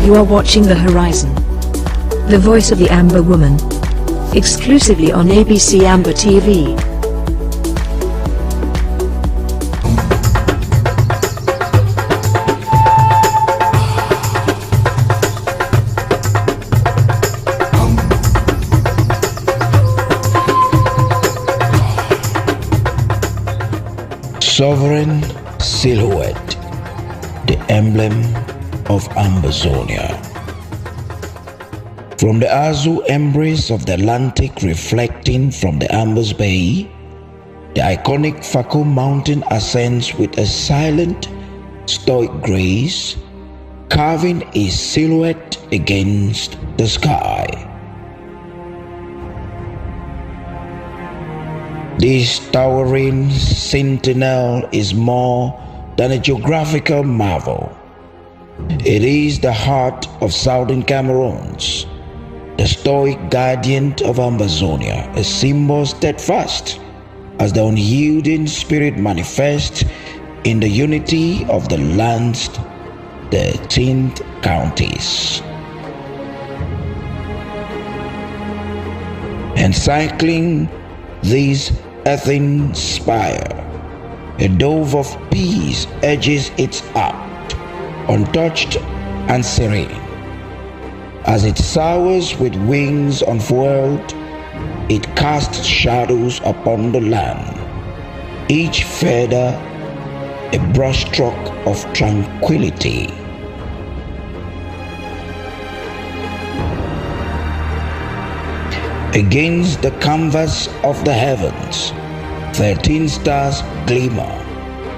You are watching The Horizon, the voice of the Amber Woman, exclusively on ABC Amber TV. Sovereign silhouette, the emblem of Ambazonia. From the azure embrace of the Atlantic reflecting from the Ambers Bay, the iconic Fako Mountain ascends with a silent, stoic grace, carving a silhouette against the sky. This towering sentinel is more than a geographical marvel. It is the heart of southern Cameroons, the stoic guardian of Ambazonia, a symbol steadfast as the unyielding spirit manifests in the unity of the land's 13th counties. Encircling this earthen spire, a dove of peace edges its arc, untouched and serene. As it soars with wings unfurled, it casts shadows upon the land, each feather a brushstroke of tranquility. Against the canvas of the heavens, 13 stars glimmer,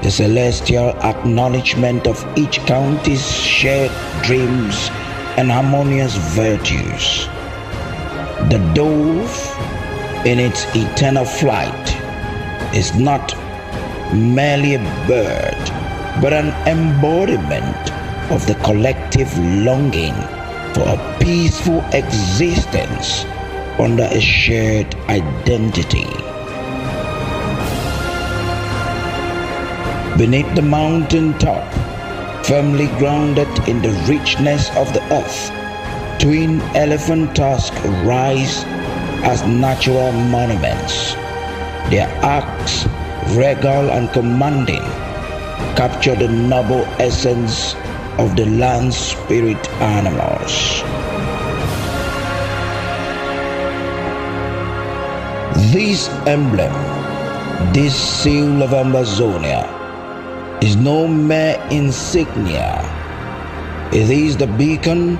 the celestial acknowledgement of each county's shared dreams and harmonious virtues. The dove, in its eternal flight, is not merely a bird, but an embodiment of the collective longing for a peaceful existence under a shared identity. Beneath the mountain top, firmly grounded in the richness of the earth, twin elephant tusks rise as natural monuments. Their arcs, regal and commanding, capture the noble essence of the land spirit animals. This emblem, this seal of Ambazonia, is no mere insignia. It is the beacon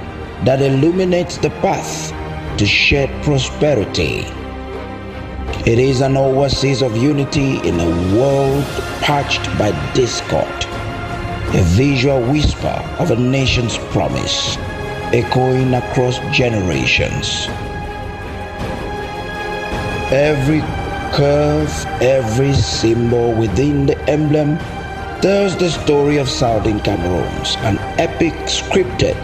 that illuminates the path to shared prosperity. It is an oasis of unity in a world parched by discord, a visual whisper of a nation's promise, echoing across generations. Every curve, every symbol within the emblem tells the story of southern Cameroons, an epic scripted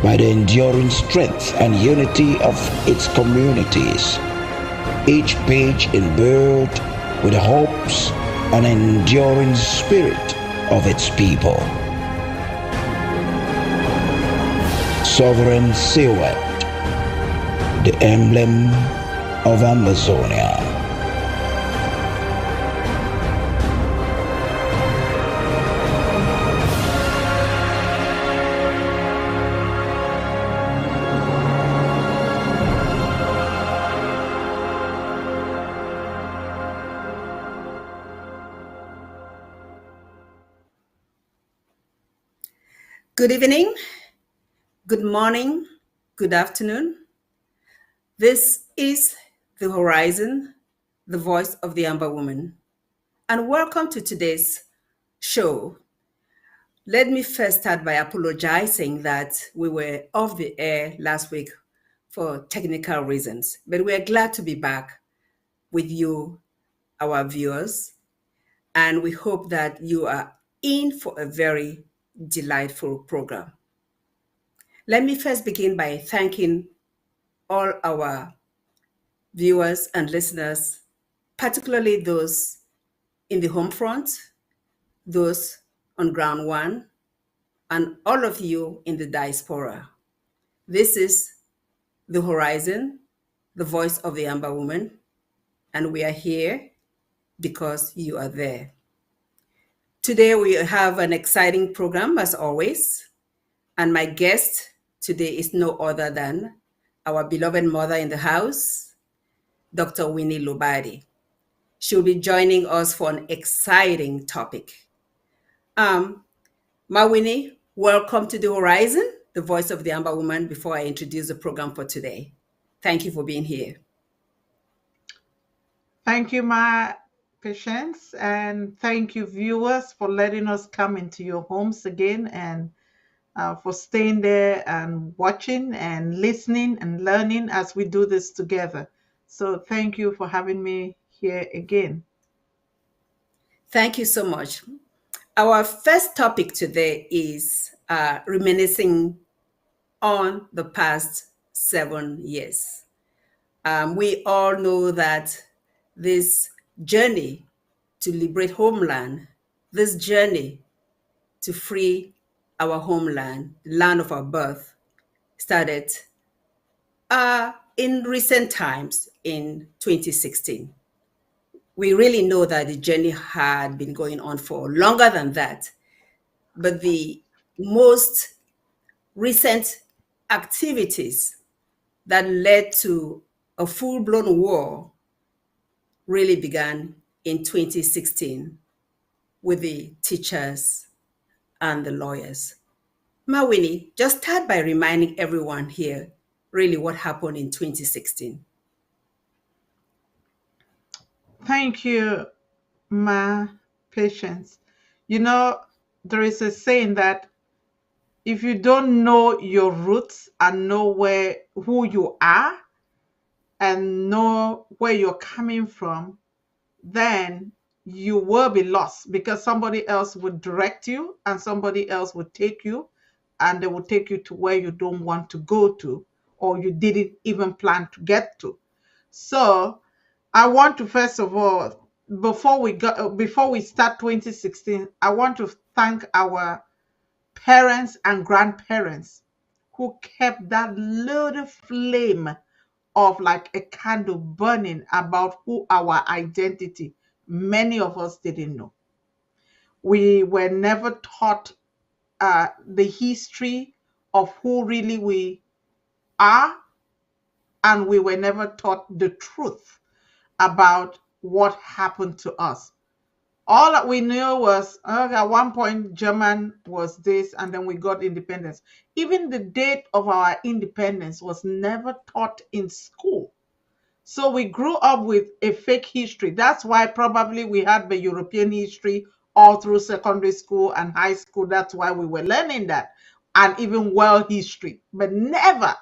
by the enduring strength and unity of its communities. Each page imbued with the hopes and enduring spirit of its people. Sovereign silhouette, the emblem of Ambazonia. Good evening, good morning, good afternoon. This is The Horizon, the voice of the Amber Woman. And welcome to today's show. Let me first start by apologizing that we were off the air last week for technical reasons, but we are glad to be back with you, our viewers, and we hope that you are in for a very delightful program. Let me first begin by thanking all our viewers and listeners, particularly those in the home front, those on ground one, and all of you in the diaspora. This is The Horizon, the voice of the Amber Woman, and we are here because you are there. Today, we have an exciting program as always, and my guest today is no other than our beloved mother in the house, Dr. Winnie Lobadi. She'll be joining us for an exciting topic. Um, Winnie, welcome to The Horizon, the voice of the Amber Woman, before I introduce the program for today. Thank you for being here. Thank you, my patients, and thank you, viewers, for letting us come into your homes again and for staying there and watching and listening and learning as we do this together. So, thank you for having me here again. Thank you so much. Our first topic today is reminiscing on the past 7 years. We all know that this journey to liberate homeland, this journey to free our homeland, the land of our birth, started in recent times in 2016. We really know that the journey had been going on for longer than that, but the most recent activities that led to a full-blown war really began in 2016 with the teachers and the lawyers. Mawini, just start by reminding everyone here really what happened in 2016. Thank you, my patients. You know, there is a saying that if you don't know your roots and know who you are and know where you're coming from, then you will be lost because somebody else would direct you and somebody else would take you and they will take you to where you don't want to go to or you didn't even plan to get to. So I want to first of all, before we start 2016, I want to thank our parents and grandparents who kept that little flame of like a candle burning about who our identity. Many of us didn't know. We were never taught the history of who really we are, and we were never taught the truth about what happened to us. All that we knew was okay, at one point German was this, and then we got independence. Even the date of our independence was never taught in school. So we grew up with a fake history. That's why probably we had the European history all through secondary school and high school. That's why we were learning that. And even world history, but never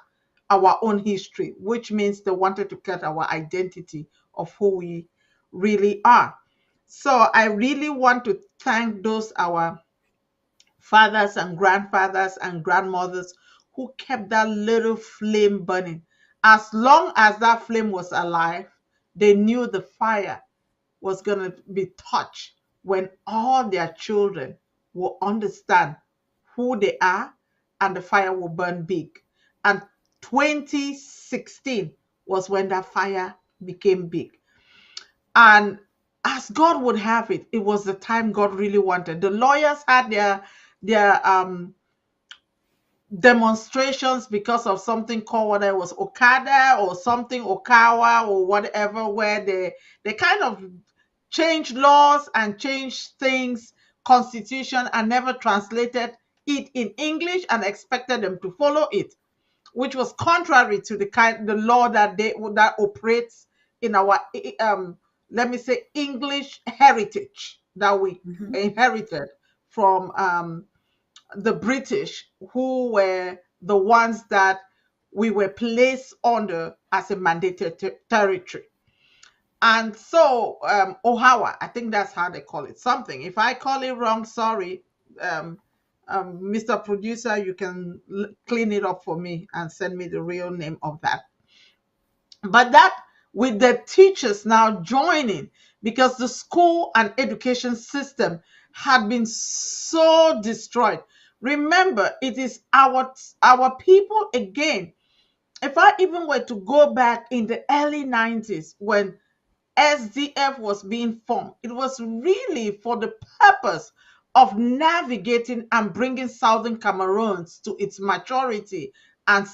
our own history, which means they wanted to cut our identity of who we really are. So I really want to thank those our fathers and grandfathers and grandmothers who kept that little flame burning. As long as that flame was alive, they knew the fire was going to be touched when all their children will understand who they are and the fire will burn big. And 2016 was when that fire became big. And as God would have it, it was the time God really wanted. The lawyers had their demonstrations because of something called whether it was Okada or something Okawa or whatever, where they kind of changed laws and changed things, constitution, and never translated it in English and expected them to follow it, which was contrary to the law that operates in our let me say English heritage that we inherited from the British, who were the ones that we were placed under as a mandated territory. And so Ohawa, I think that's how they call it. Something. If I call it wrong, sorry, um, Mr. Producer, you can clean it up for me and send me the real name of that. But that with the teachers now joining, because the school and education system had been so destroyed. Remember, it is our people again. If I even were to go back in the early 90s when SDF was being formed, it was really for the purpose of navigating and bringing Southern Cameroons to its maturity and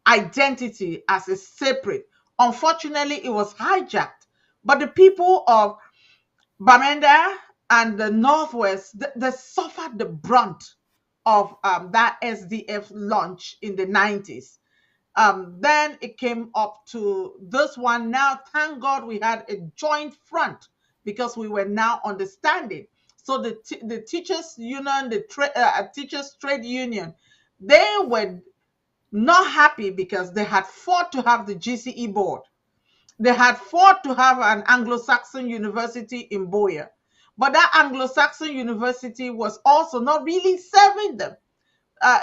identity as a separate. Unfortunately, it was hijacked. But the people of Bamenda and the Northwest, they suffered the brunt of that SDF launch in the 90s. Then it came up to this one. Now, thank God we had a joint front because we were now understanding. So the teachers union, the teachers trade union, they were not happy because they had fought to have the GCE board. They had fought to have an Anglo-Saxon university in Buea. But that Anglo-Saxon university was also not really serving them.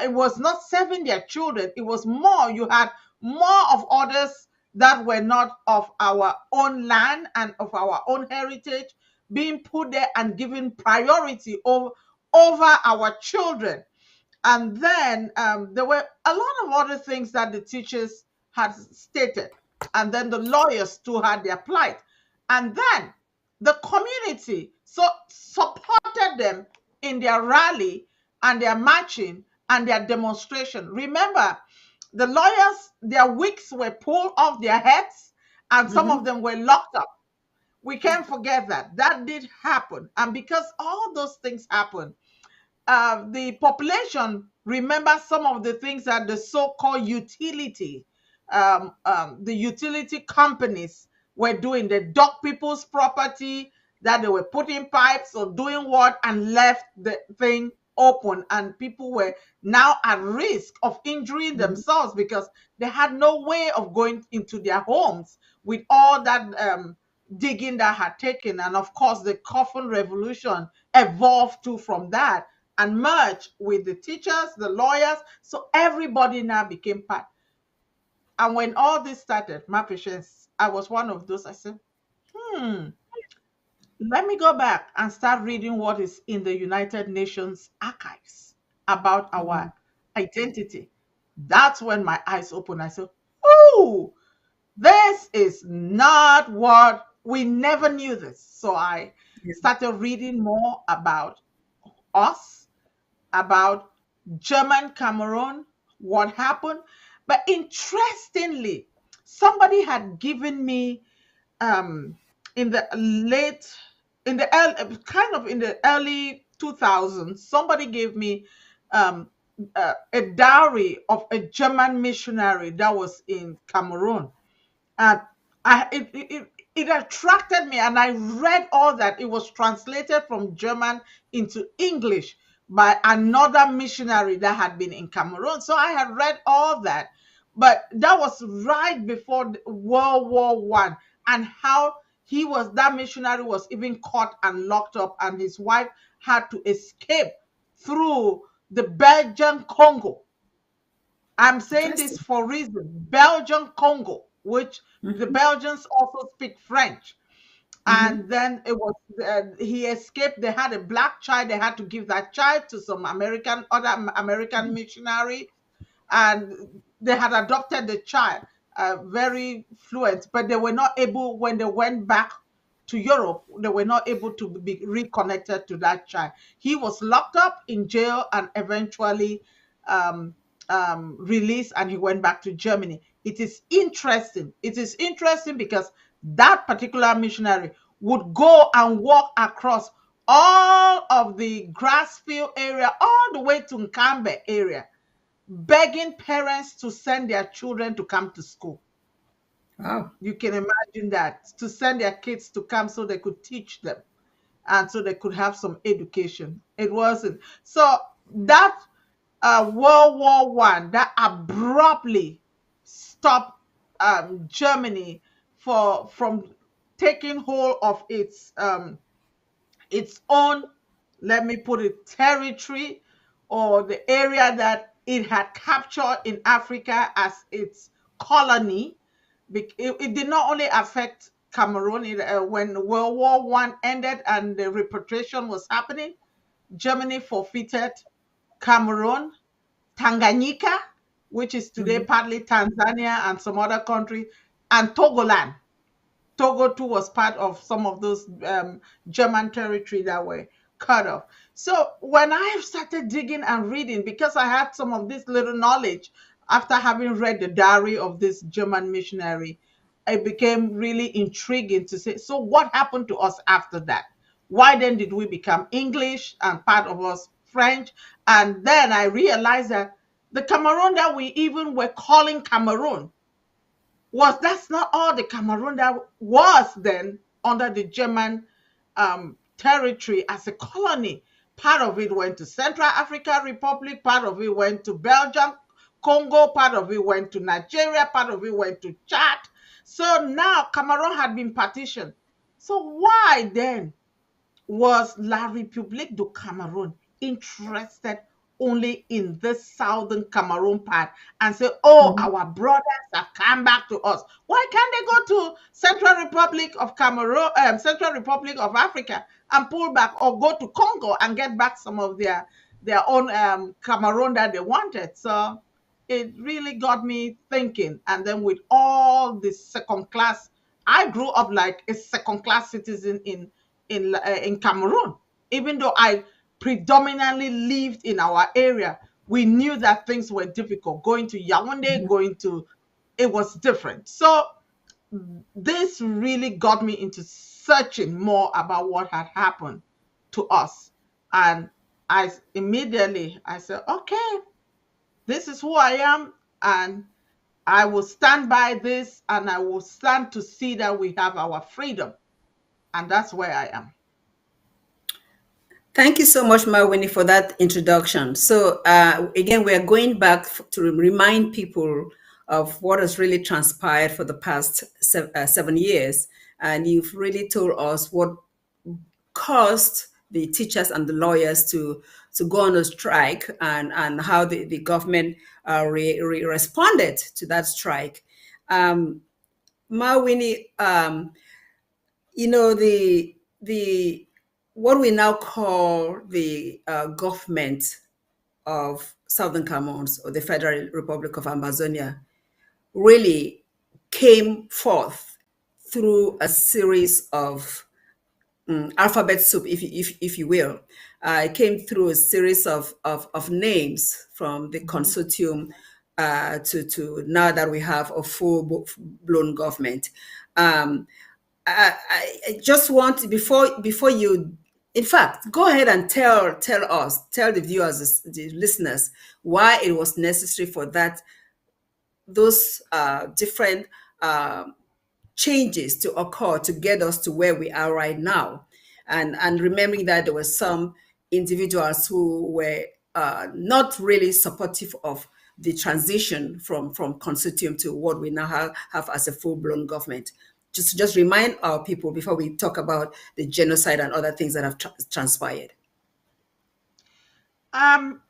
It was not serving their children. It was more, you had more of others that were not of our own land and of our own heritage being put there and given priority over our children. And then there were a lot of other things that the teachers had stated. And then the lawyers too had their plight. And then the community supported them in their rally and their marching and their demonstration. Remember, the lawyers, their wigs were pulled off their heads and some of Mm-hmm. them were locked up. We can't forget that. That did happen. And because all those things happened, the population remember some of the things that the so-called the utility companies were doing. They dug people's property, that they were putting pipes or doing what, and left the thing open, and people were now at risk of injuring Mm-hmm. themselves because they had no way of going into their homes with all that digging that had taken. And of course, the coffin revolution evolved too from that and merged with the teachers, the lawyers. So everybody now became part. And when all this started, my patients, I was one of those. I said, hmm, let me go back and start reading what is in the United Nations archives about Mm-hmm. our identity. That's when my eyes opened. I said, oh, this is not what we never knew this. So I Yeah. started reading more about us, about German Cameroon, what happened. But interestingly, somebody had given me um, in the late, in the early, kind of in the early 2000s, somebody gave me um, a diary of a German missionary that was in Cameroon. And it attracted me, and I read all that. It was translated from German into English by another missionary that had been in Cameroon. So I had read all that, but that was right before World War One, and how that missionary was even caught and locked up, and his wife had to escape through the Belgian Congo. I'm saying this Interesting. for reason. Belgian Congo, which the Mm-hmm. Belgians also speak French. Mm-hmm. And then it was he escaped. They had a black child. They had to give that child to some other American missionary, and they had adopted the child, very fluent, but they were not able, when they went back to Europe, they were not able to be reconnected to that child. He was locked up in jail and eventually um, released, and he went back to Germany. It is interesting. It is interesting because that particular missionary would go and walk across all of the Grassfield area, all the way to Nkambe area, begging parents to send their children to come to school. Wow. You can imagine that, to send their kids to come so they could teach them and so they could have some education. It wasn't. So that World War One that abruptly stopped Germany from taking hold of its own, let me put it, territory, or the area that it had captured in Africa as its colony. It did not only affect Cameroon. When World War One ended and the repatriation was happening, Germany forfeited Cameroon, Tanganyika, which is today Mhm. partly Tanzania and some other country, and Togoland. Togo too was part of some of those German territory that were cut off. So when I started digging and reading, because I had some of this little knowledge after having read the diary of this German missionary, it became really intriguing to say, so what happened to us after that? Why then did we become English and part of us French? And then I realized that the Cameroon that we even were calling Cameroon was that's not all the Cameroon that was then under the German territory as a colony. Part of it went to Central Africa Republic, part of it went to Belgium, Congo, part of it went to Nigeria, part of it went to Chad. So now Cameroon had been partitioned. So why then was La République du Cameroun interested only in this southern Cameroon part and say, oh, Mhm. our brothers have come back to us. Why can't they go to Central Republic of Cameroon, Central Republic of Africa and pull back, or go to Congo and get back some of their own Cameroon that they wanted? So it really got me thinking. And then with all this second class, I grew up like a second class citizen in Cameroon. Even though I predominantly lived in our area, we knew that things were difficult. Going to Yaoundé, it was different. So this really got me into searching more about what had happened to us. And I said, okay, this is who I am, and I will stand by this, and I will stand to see that we have our freedom. And that's where I am. Thank you so much, Mawini, for that introduction. So, again, we are going back to remind people of what has really transpired for the past 7 years. And you've really told us what caused the teachers and the lawyers to go on a strike, and how the government responded to that strike. Um, Mawini, the what we now call the government of Southern Comoros, or the Federal Republic of Amazonia, really came forth through a series of alphabet soup, if you will. It came through a series of names from the Mhm. consortium, to now that we have a full-blown government. Um, I just want, before you, in fact, go ahead and tell the viewers, the listeners, why it was necessary for those different uh, changes to occur to get us to where we are right now, and remembering that there were some individuals who were not really supportive of the transition from consortium to what we now have as a full-blown government. Just remind our people before we talk about the genocide and other things that have transpired. Um,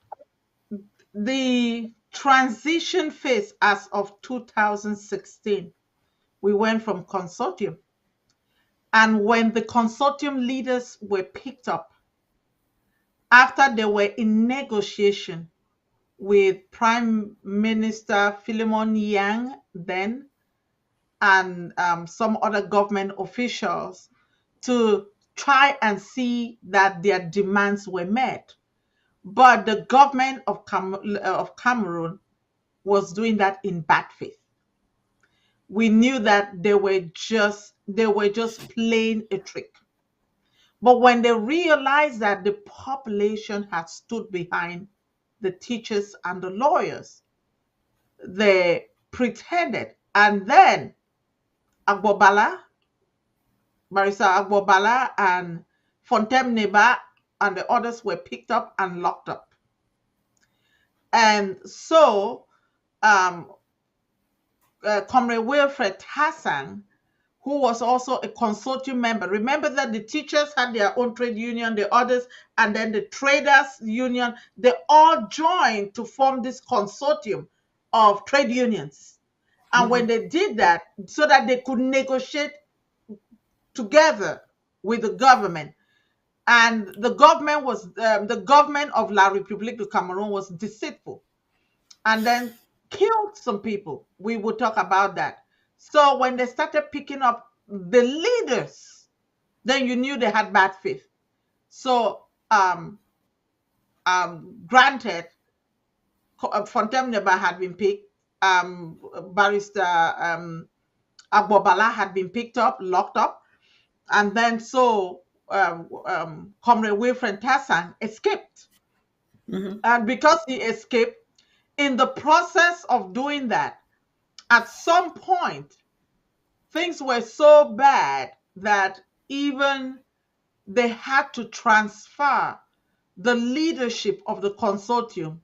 the transition phase as of 2016, we went from consortium. And when the consortium leaders were picked up, after they were in negotiation with Prime Minister Philemon Yang then, and some other government officials to try and see that their demands were met. But the government of Cameroon was doing that in bad faith. We knew that they were just playing a trick. But when they realized that the population had stood behind the teachers and the lawyers, they pretended. And then Agbobala, Marisa Agbobala, and Fontem Neba and the others were picked up and locked up. And so um, Comrade Wilfred Hassan, who was also a consortium member. Remember that the teachers had their own trade union, the others, and then the traders union, they all joined to form this consortium of trade unions. And when they did that, so that they could negotiate together with the government, and the government of La République du Cameroon was deceitful, and then killed some people. We will talk about that. So when they started picking up the leaders, then you knew they had bad faith. So granted, Fontaine had been picked. Barrister Agbobala had been picked up, locked up, and then so Comrade Wilfred Tassan escaped. Mm-hmm. And because he escaped, in the process of doing that, at some point, things were so bad that even they had to transfer the leadership of the consortium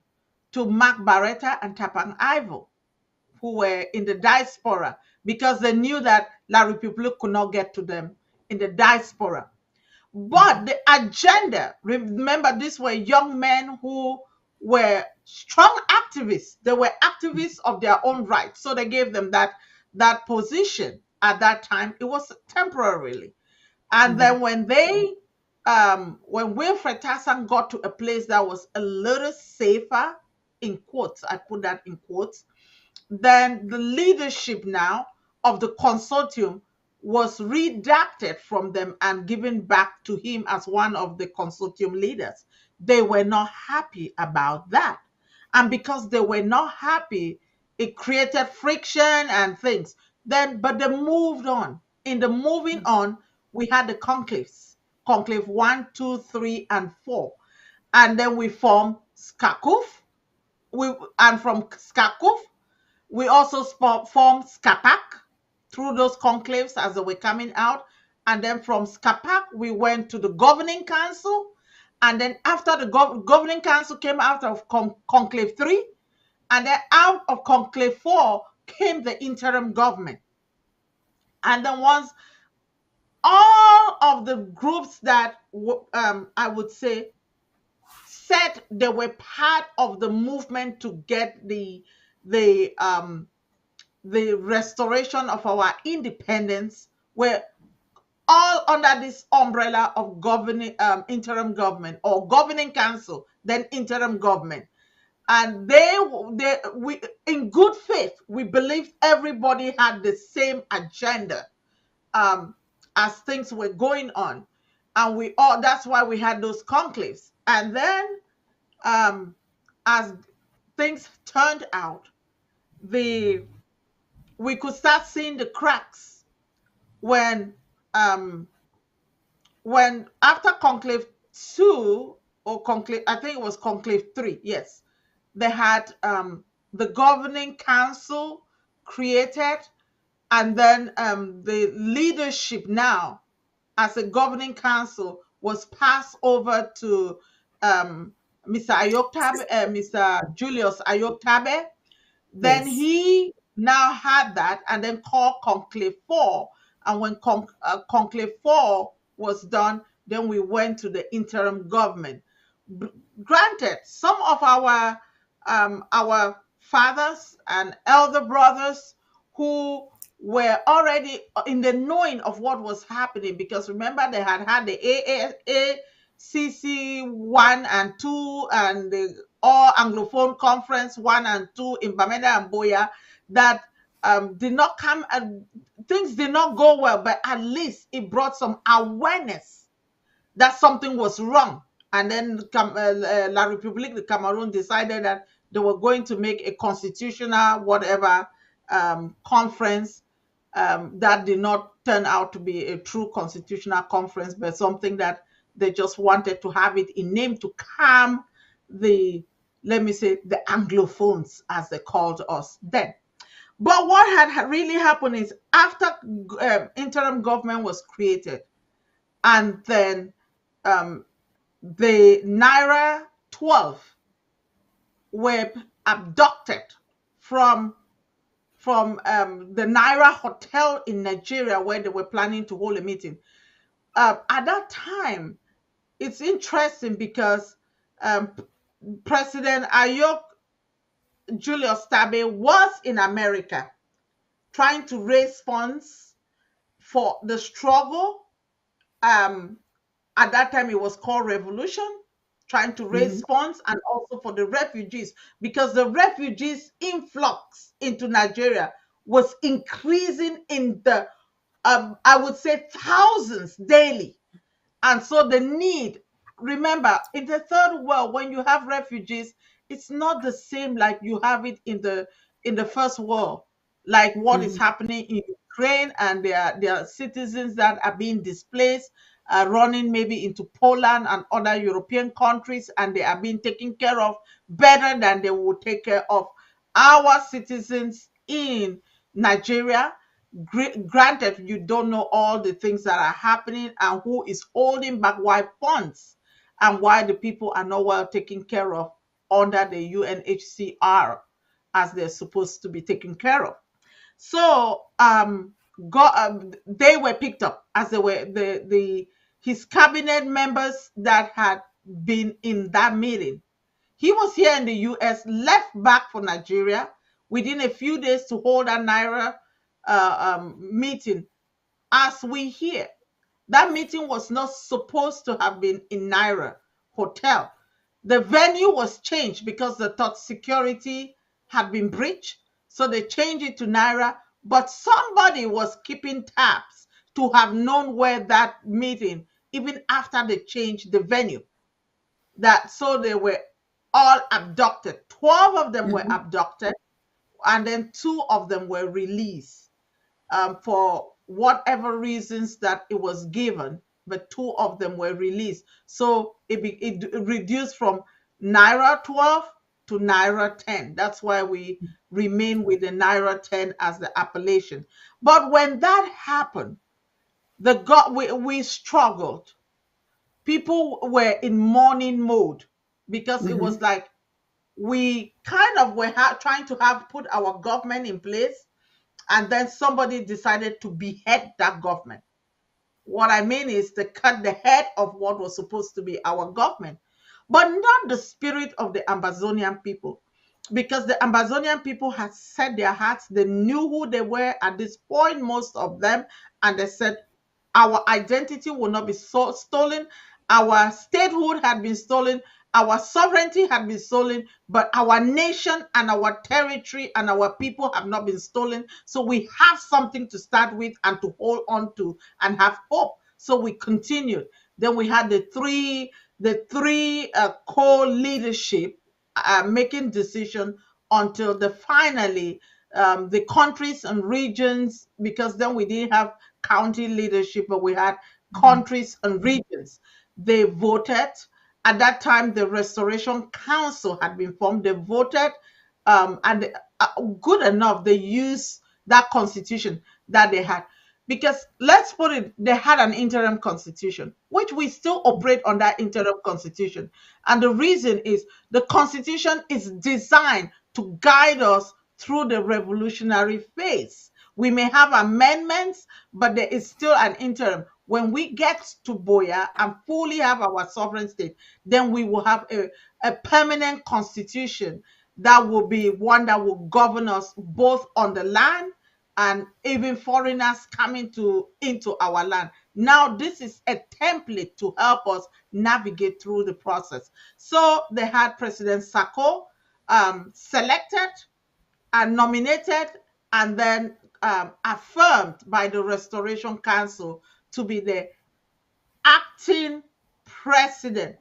to Mark Barretta and Tapang Ivo, who were in the diaspora, because they knew that La République could not get to them in the diaspora. But the agenda, remember, these were young men who were strong activists. They were activists of their own right. So they gave them that position at that time. It was temporarily. And Mm-hmm. then when Wilfred Tassan got to a place that was a little safer, in quotes, I put that in quotes, then the leadership now of the consortium was redacted from them and given back to him as one of the consortium leaders. They were not happy about that. And because they were not happy, it created friction and things. But they moved on. In the moving on, we had the conclaves, conclave 1, 2, 3, and 4. And then we formed SCACUF. And from SCACUF, we also formed SCAPAC through those conclaves as they were coming out. And then from SCAPAC, we went to the governing council. And then after the governing council came out of conclave 3, and then out of conclave 4 came the interim government. And then once all of the groups that I would say said they were part of the movement to get the restoration of our independence were all under this umbrella of governing interim government or governing council, then interim government. And we, in good faith, we believed everybody had the same agenda as things were going on, and that's why we had those conclaves. And then as things turned out, we could start seeing the cracks when after conclave 2 or conclave, I think it was conclave 3, yes, they had the governing council created, and then the leadership now as a governing council was passed over to Mr. Mr. Julius Ayoktabe. Then Yes. he now had that and then called Conclave 4. And when Conclave 4 was done, then we went to the interim government. Granted, some of our fathers and elder brothers who were already in the knowing of what was happening, because remember they had the ACC 1 and 2 and the All Anglophone Conference 1 and 2 in Bamenda and Buea, that did not come and things did not go well, but at least it brought some awareness that something was wrong. And then La République de Cameroon decided that they were going to make a constitutional whatever conference that did not turn out to be a true constitutional conference, but something that they just wanted to have it in name to calm the, let me say, the Anglophones, as they called us then. But what had really happened is after interim government was created, and then the Naira 12 were abducted from the Naira Hotel in Nigeria where they were planning to hold a meeting. At that time, it's interesting because President Ayok Julius Tabe was in America trying to raise funds for the struggle At that time, it was called Revolution, trying to raise Mhm. funds and also for the refugees, because the refugees influx into Nigeria was increasing in the, I would say, thousands daily. And so the need, remember, in the third world, when you have refugees, it's not the same like you have it in the first world, like what is Mhm. happening in Ukraine, and there are citizens that are being displaced, running maybe into Poland and other European countries, and they are being taken care of better than they would take care of our citizens in Nigeria. Granted, you don't know all the things that are happening and who is holding back why funds and why the people are not well taken care of under the UNHCR as they're supposed to be taken care of. So they were picked up as they were the his cabinet members that had been in that meeting. He was here in the US, left back for Nigeria within a few days to hold a Naira meeting. As we hear, that meeting was not supposed to have been in Naira Hotel. The venue was changed because the thought security had been breached. So they changed it to Naira. But somebody was keeping tabs to have known where that meeting, even after they changed the venue. That so they were all abducted. 12 of them were Mhm. abducted, and then two of them were released for whatever reasons that it was given, but two of them were released. So it reduced from Naira 12 to Naira 10. That's why we remain with the Naira 10 as the appellation. But when that happened, we struggled. People were in mourning mode because it was Mhm. like we kind of were trying to have put our government in place, and then somebody decided to behead that government. What I mean is to cut the head of what was supposed to be our government, but not the spirit of the Amazonian people. Because the Amazonian people had set their hearts, they knew who they were at this point, most of them, and they said, our identity will not be stolen. Our statehood had been stolen. Our sovereignty had been stolen, but our nation and our territory and our people have not been stolen. So we have something to start with and to hold on to and have hope. So we continued. Then we had the three co-leadership making decision until the finally the countries and regions, because then we didn't have county leadership, but we had Mhm. countries and regions. They voted. At that time, the Restoration Council had been formed. They voted, and good enough, they used that constitution that they had. Because let's put it, they had an interim constitution, which we still operate on that interim constitution. And the reason is the constitution is designed to guide us through the revolutionary phase. We may have amendments, but there is still an interim. When we get to Buea and fully have our sovereign state, then we will have a permanent constitution that will be one that will govern us both on the land and even foreigners coming into our land. Now, this is a template to help us navigate through the process. So they had President Sako selected and nominated, and then affirmed by the Restoration Council to be the acting president.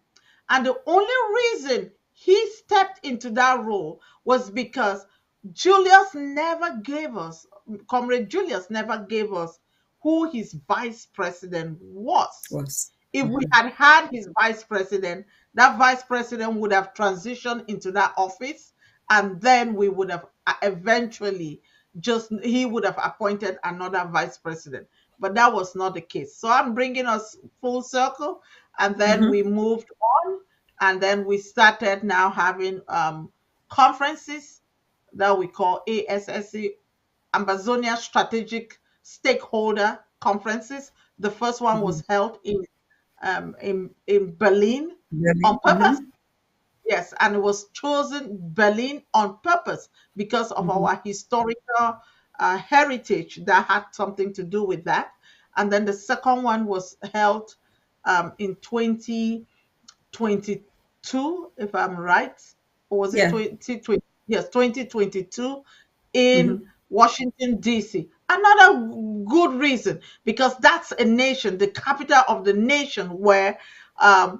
And the only reason he stepped into that role was because Julius never gave us, Comrade Julius never gave us who his vice president was. Was. If we Mhm. had had his vice president, that vice president would have transitioned into that office, and then we would have eventually he would have appointed another vice president. But that was not the case. So I'm bringing us full circle, and then we Mhm. moved on, and then we started now having conferences that we call ASSC, Amazonia Strategic Stakeholder Conferences. The first one was Mhm. held in Berlin Really? on purpose. Mhm. Yes, and it was chosen Berlin on purpose because of Mhm. our historical heritage that had something to do with that. And then the second one was held in 2022, if I'm right, or was it Yeah. 2020? Yes, 2022 in Mhm. Washington, D.C. Another good reason, because that's a nation, the capital of the nation, where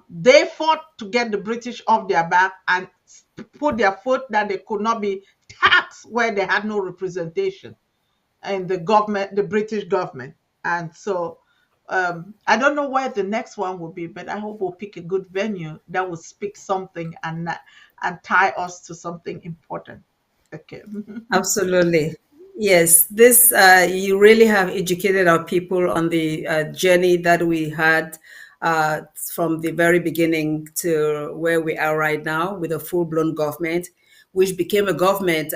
they fought to get the British off their back and put their foot that they could not be taxed where they had no representation in the government, the British government. And so I don't know where the next one will be, but I hope we'll pick a good venue that will speak something and tie us to something important. Okay. Absolutely. Yes, this you really have educated our people on the journey that we had from the very beginning to where we are right now with a full-blown government, which became a government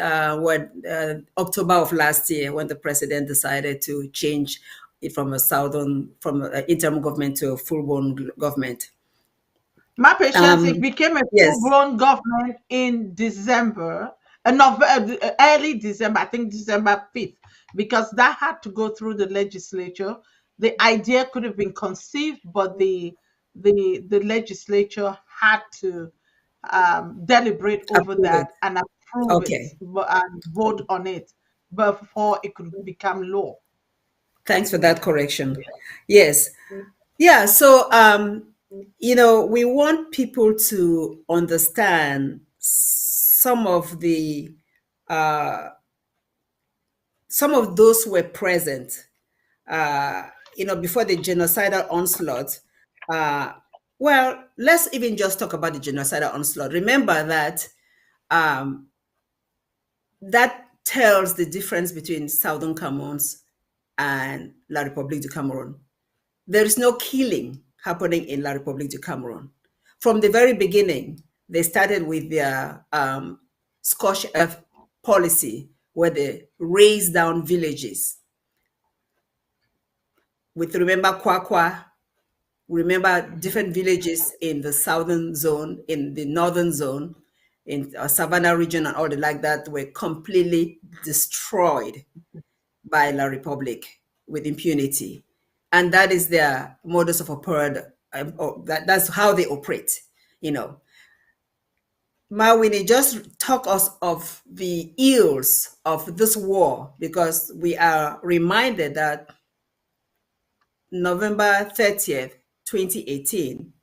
October of last year when the president decided to change it from an interim government to a full-blown government. My patience, it Um, became a yes, full-blown government in December, early December, I think December 5th, because that had to go through the legislature. The idea could have been conceived, but the legislature had to deliberate over approve it. that and approve it, Okay. and vote on it before it could become law. Thanks for that correction. Yes. Yeah. So, we want people to understand uh, some of those who were present, uh, before the genocidal onslaught. Uh, well, let's even just talk about the genocidal onslaught. Remember that um, that tells the difference between Southern Cameroons and La République du Cameroon. There is no killing happening in La République du Cameroon. From the very beginning, they started with their scorched earth policy, where they raised down villages. With remember Kwakwa, remember different villages in the southern zone, in the northern zone, in Savannah region, and all the like that were completely destroyed by La Republic with impunity. And that is their modus of operandi. That's how they operate. You know, Mawini, just talk us of the ills of this war, because we are reminded that November 30th, 2018,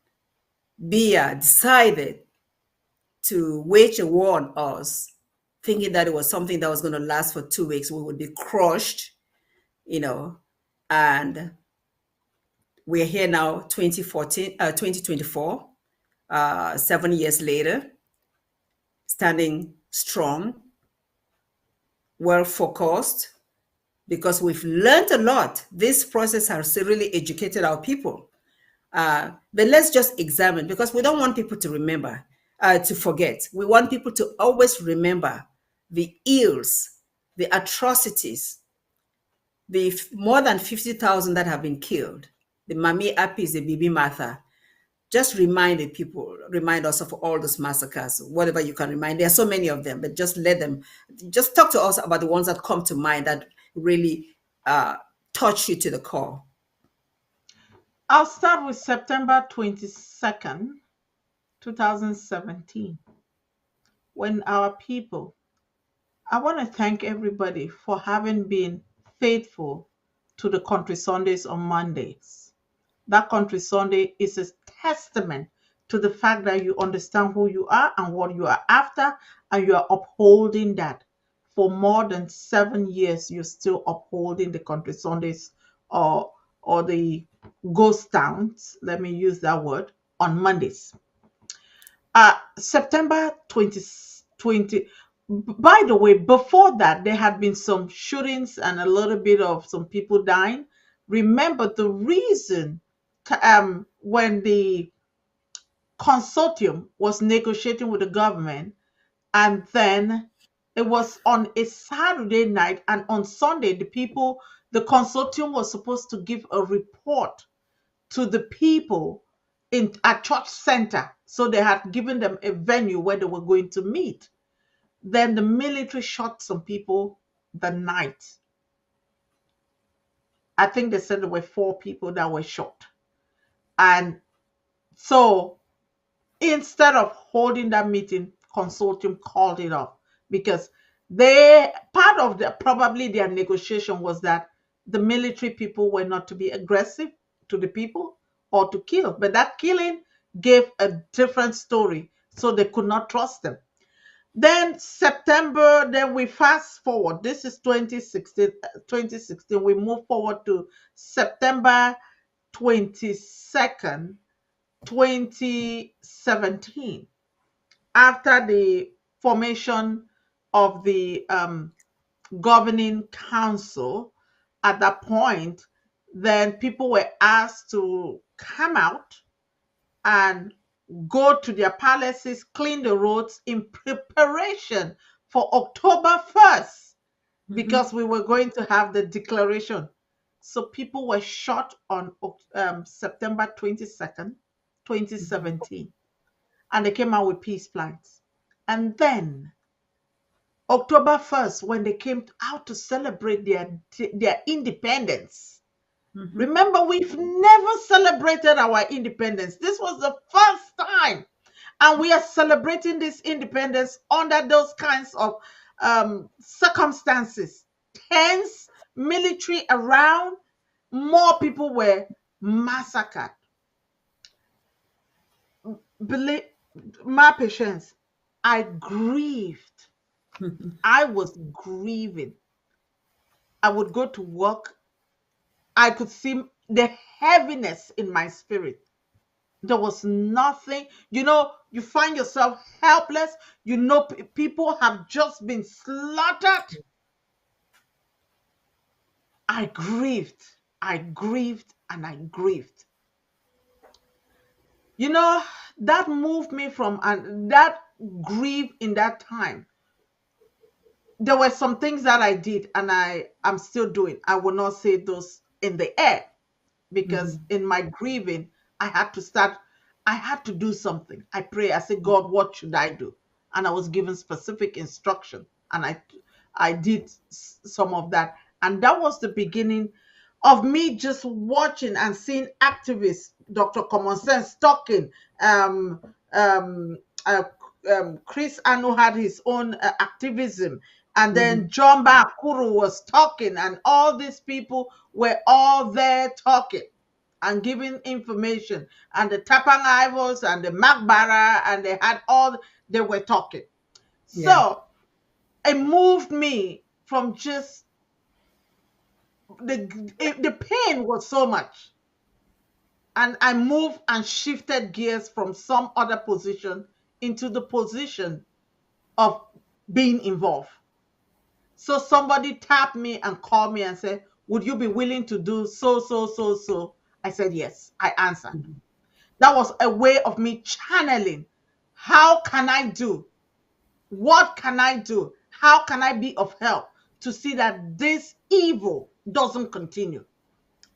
Buea decided to wage a war on us, thinking that it was something that was going to last for 2 weeks. We would be crushed, you know, and we're here now, 2024, 7 years later, standing strong, well focused, because we've learned a lot. This process has really educated our people. But let's just examine, because we don't want people to remember, to forget. We want people to always remember the ills, the atrocities, the more than 50,000 that have been killed, the Mami Apis, the Bibi Martha. Just remind us of all those massacres, whatever you can remind. There are so many of them, but just talk to us about the ones that come to mind that really uh, touch you to the core. I'll start with September 22nd, 2017, when our people, I want to thank everybody for having been faithful to the Country Sundays on Mondays. That Country Sunday is a testament to the fact that you understand who you are and what you are after, and you are upholding that. For more than 7 years, you're still upholding the Country Sundays, or the ghost towns, let me use that word, on Mondays. September 2020. By the way, before that, there had been some shootings and a little bit of some people dying. Remember the reason, when the consortium was negotiating with the government, and then it was on a Saturday night, and on Sunday, the consortium was supposed to give a report to the people in a church center. So they had given them a venue where they were going to meet. Then the military shot some people the night. I think they said there were 4 people that were shot. And so instead of holding that meeting, consortium called it off because they part of the probably their negotiation was that the military people were not to be aggressive to the people or to kill, but that killing gave a different story, so they could not trust them. Then September, then we fast forward. This is 2016. 2016. We move forward to September 22nd, 2017, after the formation of the governing council. At that point, then people were asked to come out and go to their palaces, clean the roads in preparation for October 1st, because we were going to have the declaration. So people were shot on September 22nd, 2017, and they came out with peace plans. And then October 1st, when they came out to celebrate their independence. Remember, we've never celebrated our independence. This was the first time. And we are celebrating this independence under those kinds of circumstances. Tense, military around, more people were massacred. Believe my patience, I grieved. I was grieving. I would go to work. I could see the heaviness in my spirit. There was nothing, you find yourself helpless. People have just been slaughtered. I grieved. I grieved and I grieved. That moved me from, and that grief in that time. There were some things that I did and I'm still doing. I will not say those in the air, because in my grieving, I had to do something. I pray, I said, God, what should I do? And I was given specific instruction, and I did some of that. And that was the beginning of me just watching and seeing activists, Dr. Common Sense talking, um, um, uh, Chris Anu had his own activism, and then John Bakuru was talking, and all these people were all there talking and giving information, and the Tapang Ivors and the Makbara, and they were talking. Yeah. So it moved me from just the pain was so much, and I moved and shifted gears from some other position into the position of being involved. So somebody tapped me and called me and said, would you be willing to do so? I said yes. I answered. That was a way of me channeling. How can I do? What can I do? How can I be of help to see that this evil doesn't continue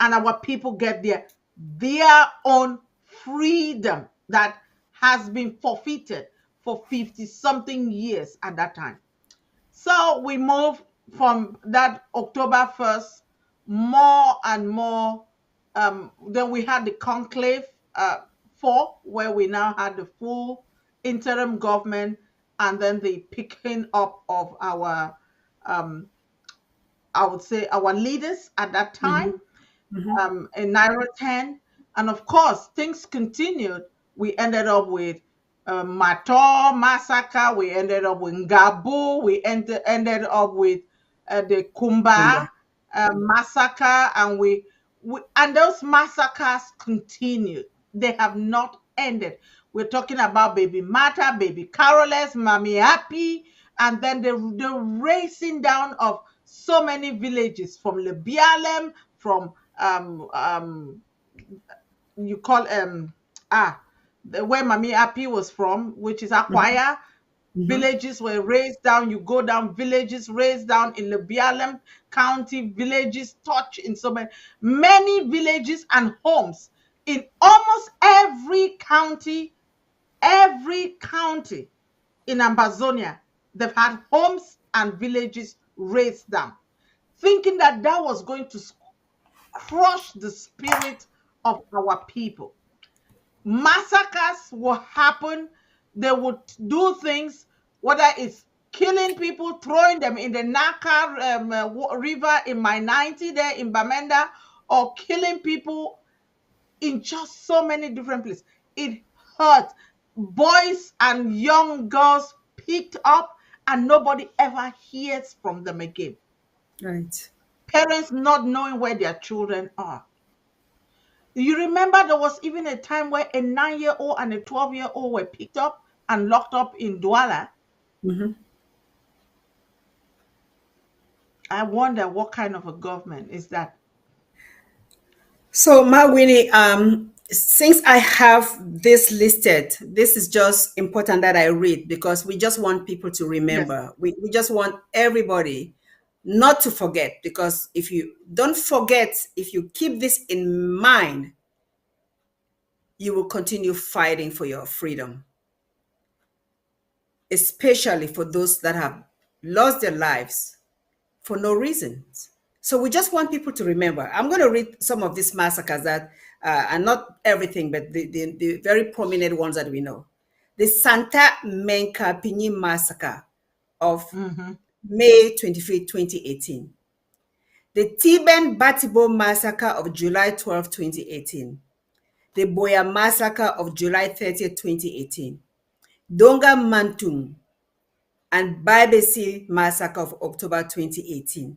and our people get their own freedom that has been forfeited for 50 something years at that time. So we moved from that October 1st, more and more. Then we had the conclave 4, where we now had the full interim government, and then the picking up of our, I would say, our leaders at that time, in Naira 10. And of course, things continued. We ended up with Mator massacre. We ended up with Ngabu. We ended up with the Kumba Kumba. massacre. And those massacres continued. They have not ended. We're talking about Baby Mata, Baby Carolus, Mami Happy, and then the racing down of so many villages from Lebialem, from you call where Mami Happy was from, which is Akwaya. Villages were raised down. You go down, villages raised down in Lebialem County, villages touch in so many villages and homes in almost every county in Ambazonia. They've had homes and villages raised down, thinking that was going to crush the spirit of our people. Massacres will happen. They would do things, whether it's killing people, throwing them in the Naka River in my 90 there in Bamenda, or killing people in just so many different places. It hurt. Boys and young girls picked up, and nobody ever hears from them again. Right. Parents not knowing where their children are. You remember there was even a time where a 9-year-old and a 12-year-old were picked up and locked up in Douala. Mhm. I wonder what kind of a government is that? So, Winnie, since I have this listed, this is just important that I read because we just want people to Yes. remember. We just want everybody not to forget because if you don't forget, if you keep this in mind, you will continue fighting for your freedom, especially for those that have lost their lives for no reason. So we just want people to remember. I'm going to read some of these massacres that are not everything, but the very prominent ones that we know. The Santa Menka Pini massacre of Mm-hmm. May 25th, 2018. The Tiben Batibo massacre of July 12th, 2018. The Buea massacre of July 30th, 2018. Donga Mantung and Babesi massacre of October 2018.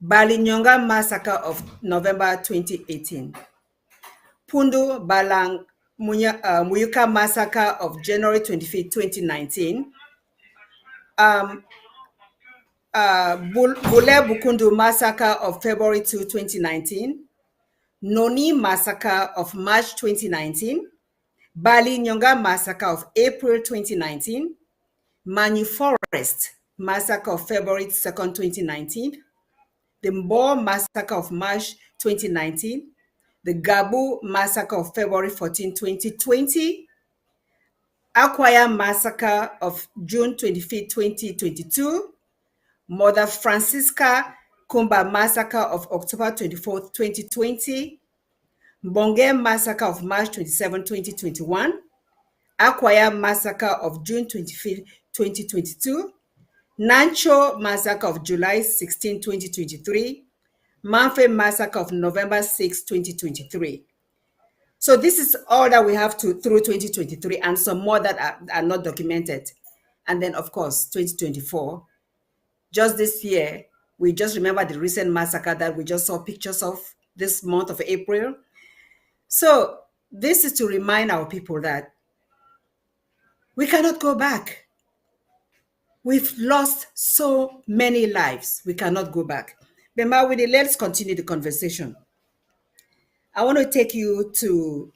Balinyonga massacre of November 2018. Pundu Balang Muyuka massacre of January 25th, 2019. Um, Bule Bukundu massacre of February 2, 2019. Noni massacre of March 2019. Bali Nyonga massacre of April 2019. Manu Forest massacre of February 2nd, 2019. The Mbo massacre of March 2019. The Gabu massacre of February 14, 2020. Akwaya massacre of June 25th, 2022. Mother Francisca Kumba massacre of October 24th, 2020. Mbonge massacre of March 27, 2021. Akwaya massacre of June 25th, 2022. Nancho massacre of July 16, 2023. Manfe massacre of November 6, 2023. So this is all that we have to through 2023 and some more that are not documented. And then of course, 2024, just this year, we just remember the recent massacre that we just saw pictures of this month of April. So this is to remind our people that we cannot go back. We've lost so many lives. We cannot go back. But Mawidi, let's continue the conversation. I want to take you to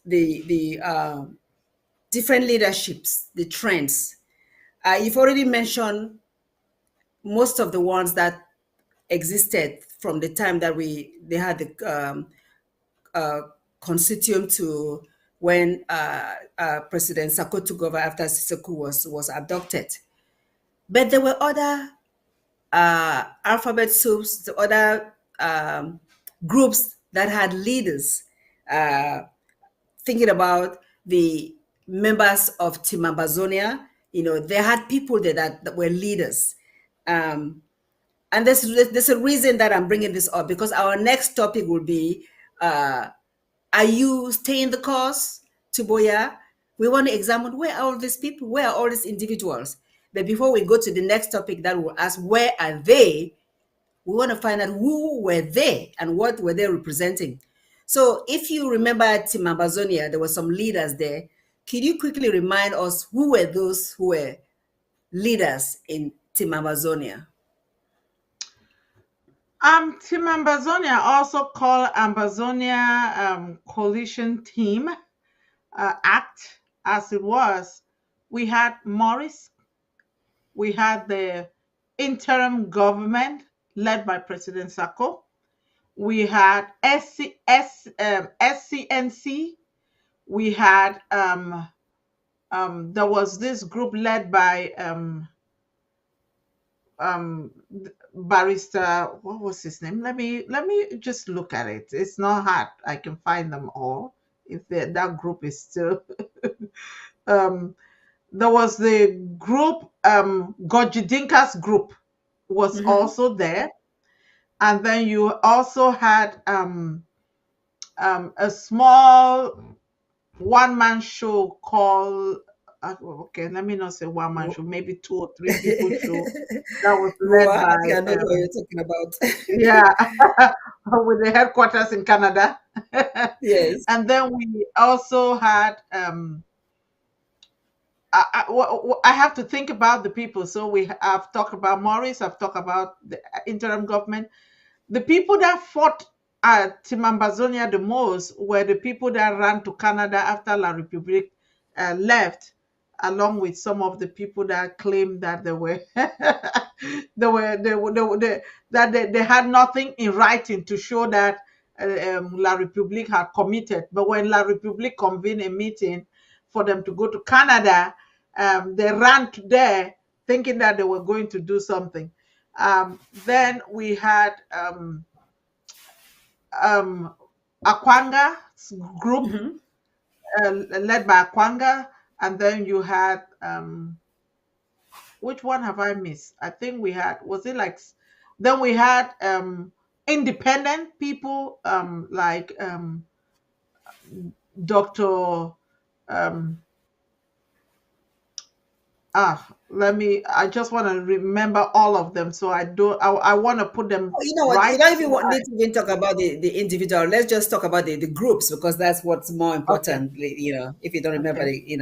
the different leaderships, the trends. You've already mentioned most of the ones that existed from the time that they had the uh, constituent to when President Sako took over after Sisoku was abducted. But there were other alphabet soups, the other groups that had leaders. Thinking about the members of Team Amazonia, they had people there that were leaders. And there's a reason that I'm bringing this up because our next topic will be, are you staying the course to Buea? We want to examine where are all these people, where are all these individuals? But before we go to the next topic that will ask, where are they? We want to find out who were they and what were they representing. So if you remember at Team Amazonia, there were some leaders there. Could you quickly remind us who were those who were leaders in Team Amazonia? Team Ambazonia, also called Ambazonia Coalition Team Act, as it was. We had Morris, we had the interim government led by President Sako. We had SCNC. We had there was this group led by um barrister, what was his name? Let me just look at it. It's not hard. I can find them all if that group is still um there was the group, Gojidinka's group was Mm-hmm. also there. And then you also had a small one-man show called, okay, let me not say one-man show, maybe two or three people show that was led Boa, I by, think I know what you're talking about. yeah, with the headquarters in Canada. Yes. And then we also had, I have to think about the people. So I've talked about Maurice, I've talked about the interim government. The people that fought at Timambazonia the most were the people that ran to Canada after La République left, along with some of the people that claimed that they were that they had nothing in writing to show that La République had committed. But when La République convened a meeting for them to go to Canada, they ran to there thinking that they were going to do something. Then we had um, Akwanga's group, Mm-hmm. led by Akwanga, and then you had, which one have I missed? I think we had, was it like, then we had independent people, like Dr. Um, I just want to remember all of them, so I want to put them Oh, you know what? You right. don't even need to even talk about the individual. Let's just talk about the groups because that's what's more Okay, important. If you don't remember okay.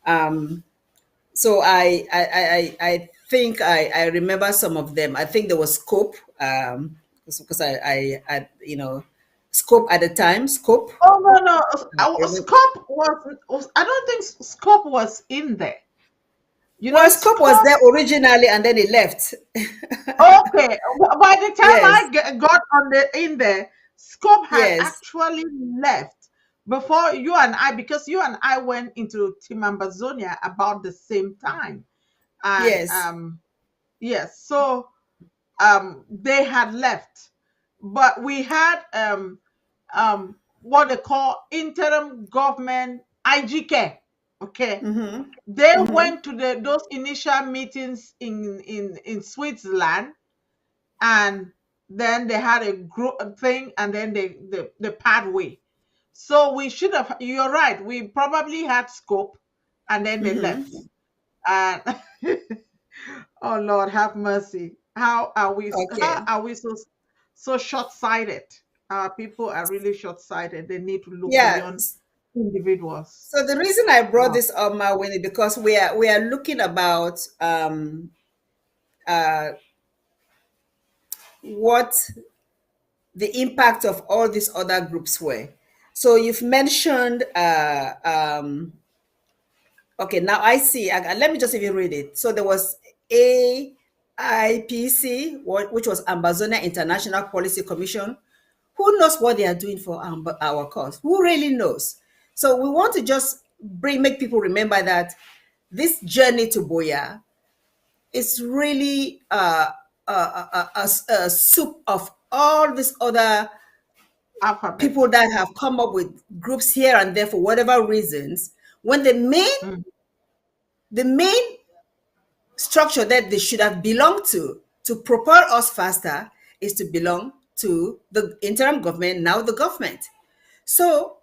Um, so I think I remember some of them. I think there was Scope, because I Scope at the time. Scope. Oh no, no. Remember- Scope was, I don't think Scope was in there. Well, Scope was Scope. there originally and then he left. Okay. By the time Yes, got on the in there, Scope had yes, actually left before you and I, because you and I went into Timambazonia about the same time. And yes. yes, so they had left, but we had what they call interim government, IGK. Okay, Mm-hmm. they Mm-hmm. went to those initial meetings in Switzerland, and then they had a group thing, and then they part way. So we should have, you're right, we probably had Scope, and then they left. Mm-hmm. And oh Lord, have mercy. How Okay. are we so short-sighted? Our people are really short-sighted. They need to look Yeah. beyond individuals. So the reason I brought Wow. this up, Winnie, because we are looking about uh, what the impact of all these other groups were. So you've mentioned, okay, now I see. Let me just even read it. So there was AIPC, which was Ambazonia International Policy Commission. Who knows what they are doing for our cause? Who really knows? So we want to just make people remember that this journey to Buea is really a soup of all these other Alphabet. people that have come up with groups here and there for whatever reasons, when the main structure that they should have belonged to propel us faster is to belong to the interim government, now the government. So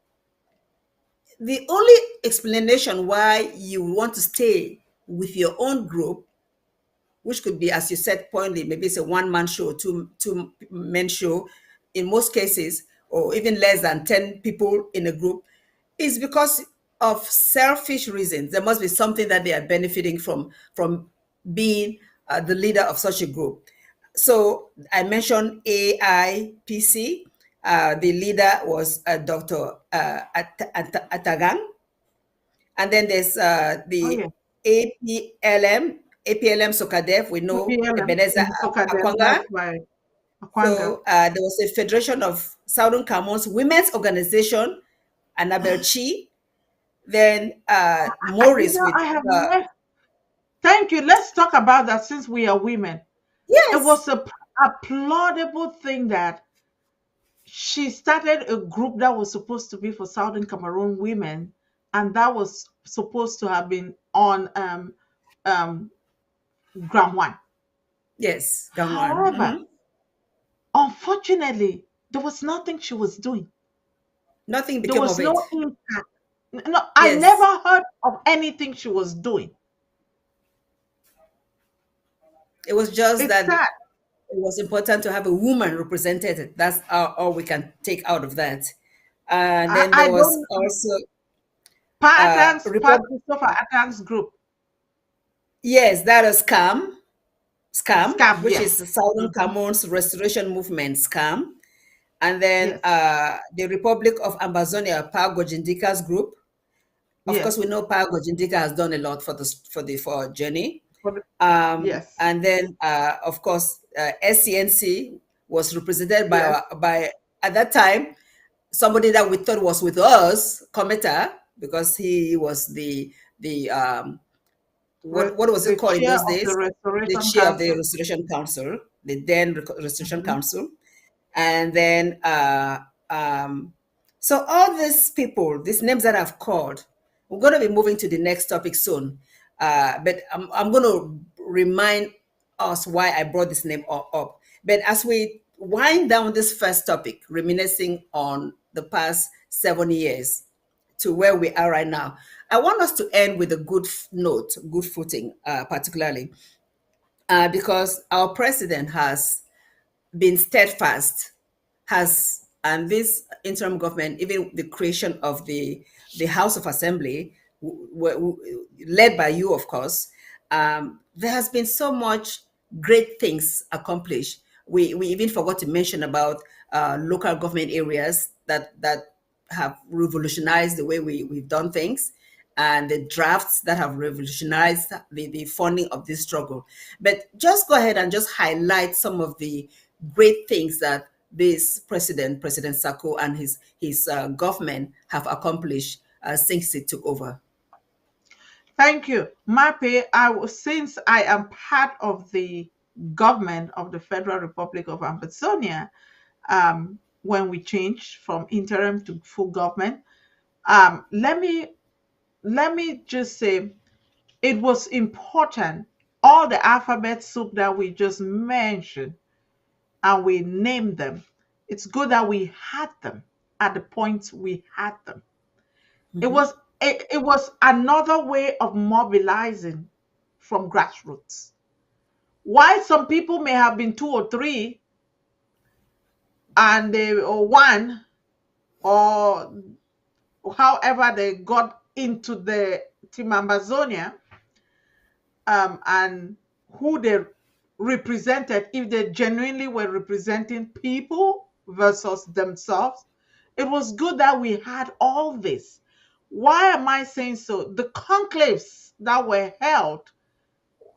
the only explanation why you want to stay with your own group, which could be, as you said, pointedly, maybe it's a one-man show, two-men show, in most cases, or even less than 10 people in a group, is because of selfish reasons. There must be something that they are benefiting from being the leader of such a group. So I mentioned AIPC. The leader was Dr. Atagang. And then there's Oh the yeah. APLM Sokadev, we know PLM Ebenezer in Sokadev, Akwanga. that's right. Akwanga. So there was a Federation of Southern Cameroon's Women's Organization, Annabel Chi. Then Maurice with I have left. Thank you. Let's talk about that since we are women. It Yes, was a applaudable thing that she started a group that was supposed to be for Southern Cameroon women, and that was supposed to have been on um, Gram 1. yes, gone on. However, unfortunately, there was nothing she was doing. Nothing There became was of it. no impact. No, I Yes, never heard of anything she was doing. it was just It's that sad. it was important to have a woman represented. That's all we can take out of that. And then I there was don't also Pat Repub- Christopher Atan's group. yes, that is scam, Scam, which is yes. the Southern Mhm. Cameroon's restoration movement scam. And then Yes. the Republic of Ambazonia, Pa Gojindika's group. Of course, we Yes. know Pa Gojindika has done a lot for this for Journey. For the- yes. And then, of course, SCNC was represented Yes. by at that time somebody that we thought was with us, Cometa, because he was the what was it The called in chair those of the days? The Restoration chair of the Council. Restoration Council, the then Restoration Mhm. Council, and then um, so all these people, these names that I've called, we're going to be moving to the next topic soon. But I'm going to remind us why I brought this name up. But as we wind down this first topic, reminiscing on the past 7 years to where we are right now, I want us to end with a good note, good footing, particularly because our president has been steadfast, has and this interim government, even the creation of the House of Assembly, led by you, of course, there has been so much great things accomplished. We even forgot to mention about local government areas that have revolutionized the way we've done things, and the drafts that have revolutionized the funding of this struggle. But just go ahead and just highlight some of the great things that this President Sako, and his government have accomplished since he took over. Thank you. Mape, since I am part of the government of the Federal Republic of Ambazonia, when we changed from interim to full government, um, let me let me just say it was important. All the alphabet soup that we just mentioned and we named them, it's good that we had them at the point we had them. It Mhm. was it was another way of mobilizing from grassroots. Why some people may have been two or three and they or one or however they got into the Team Amazonia, and who they represented, if they genuinely were representing people versus themselves, it was good that we had all this. Why am I saying so? The conclaves that were held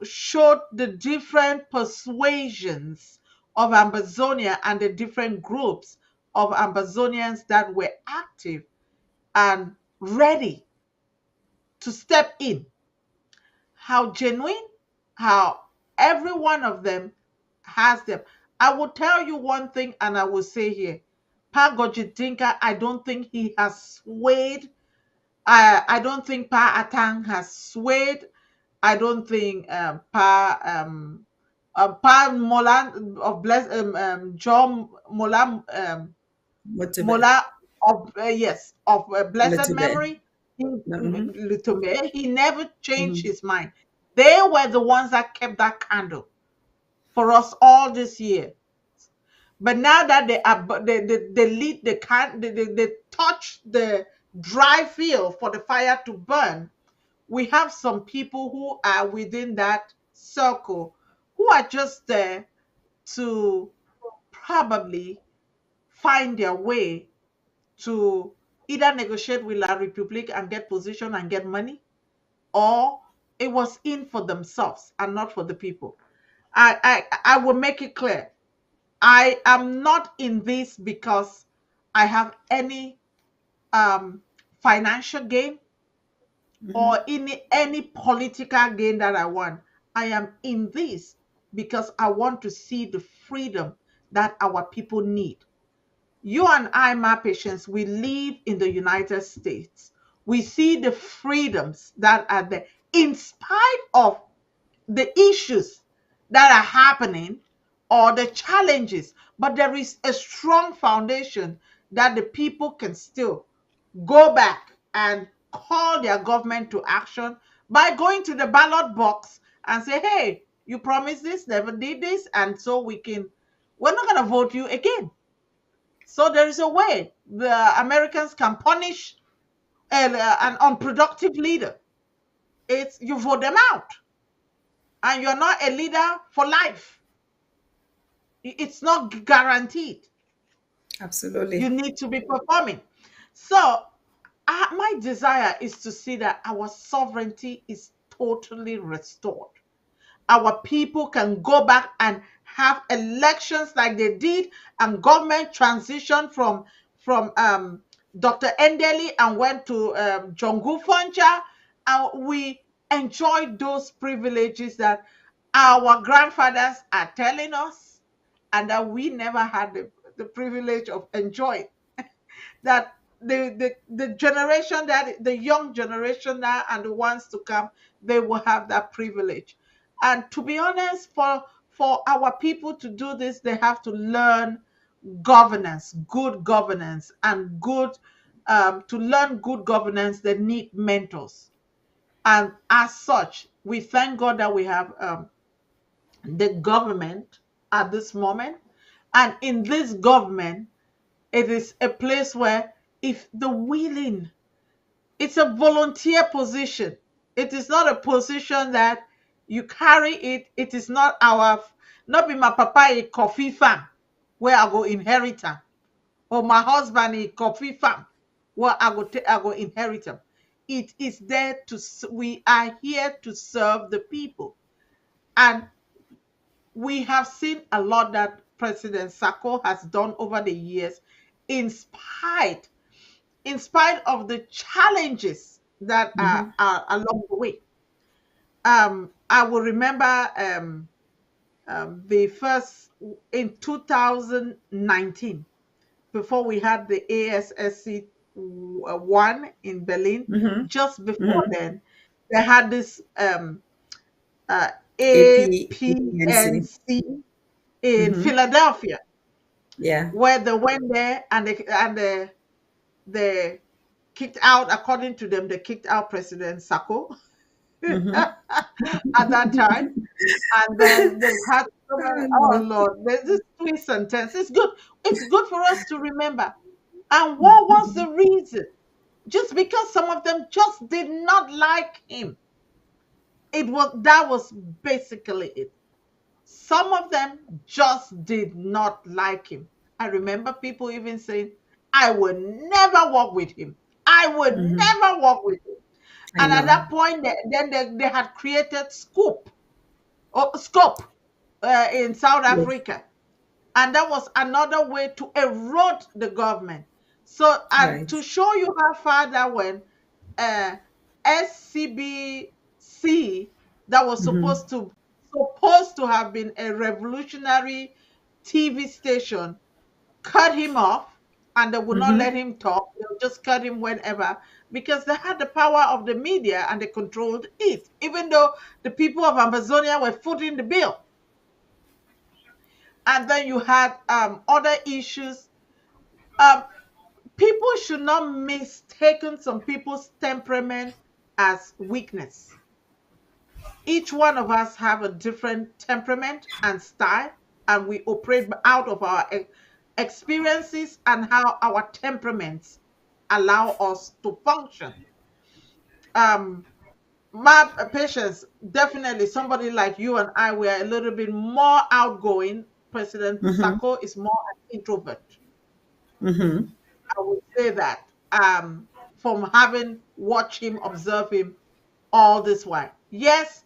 showed the different persuasions of Amazonia and the different groups of Amazonians that were active and ready to step in. How genuine, how every one of them has them. I will tell you one thing, and I will say here, Pa Gojitinka, I don't think he has swayed. I don't think Pa Atang has swayed. I don't think Pa Molan of bless John Molan Motube, Mola of yes of blessed Metube. memory. He, Mhm, Lutume, he never changed mhm. his mind. They were the ones that kept that candle for us all this year. But now that they lead the can they touch the dry field for the fire to burn, we have some people who are within that circle who are just there to probably find their way to either negotiate with La Republique and get position and get money, or it was in for themselves and not for the people. I will make it clear. I am not in this because I have any um, financial gain. or any political gain that I want. I am in this because I want to see the freedom that our people need. You and I, my patients, we live in the United States. We see the freedoms that are there in spite of the issues that are happening or the challenges, but there is a strong foundation that the people can still go back and call their government to action by going to the ballot box and say, hey, you promised this, never did this, and so we're not going to vote you again. So there is a way the Americans can punish an unproductive leader. It's you vote them out, and you're not a leader for life. It's not guaranteed. You Absolutely. need to be performing. So my desire is to see that our sovereignty is totally restored. Our people can go back and have elections like they did, and government transition from Dr. Endeli and went to Jongu Foncha, and we enjoyed those privileges that our grandfathers are telling us, and that we never had the privilege of enjoying. That the generation, that the young generation now and the ones to come, they will have that privilege. And to be honest, for our people to do this, they have to learn governance, good governance, and good to learn good governance, they need mentors. And as such, we thank God that we have the government at this moment. And in this government, it is a place where if the willing, it's a volunteer position. It is not a position that you carry it. It is not not be my papa a coffee farm where I go inherit am, or my husband a coffee farm where I go inherit am. It is there we are here to serve the people. And we have seen a lot that President Sako has done over the years in spite of the challenges that are along the way. I will remember the first in 2019, before we had the ASSC one in Berlin. Just before then, they had this uh, APNC. APNC in Philadelphia, Yeah. where they went there and they kicked out, according to them, they kicked out President Sako at that time. And then they've had so many, oh Lord, there's this twist and turns. It's good for us to remember. And what was the reason? Just because some of them just did not like him. That was basically it. Some of them just did not like him. I remember people even saying, I would never work with him. I would never work with him. I And at know. that point, they had created Scope in South Yes. Africa. And that was another way to erode the government. So, and Right. to show you how far that went, uh, SCBC, that was supposed to have been a revolutionary TV station, cut him off, and they would not let him talk. They'll just cut him whenever, because they had the power of the media and they controlled it, even though the people of Amazonia were footing the bill. And then you had other issues. Um, People should not mistaken some people's temperament as weakness. Each one of us have a different temperament and style, and we operate out of our experiences and how our temperaments allow us to function. Um, my patients, definitely somebody like you and I, we are a little bit more outgoing. President Sako is more an introvert. I would say that from having watched him, observe him all this while. Yes,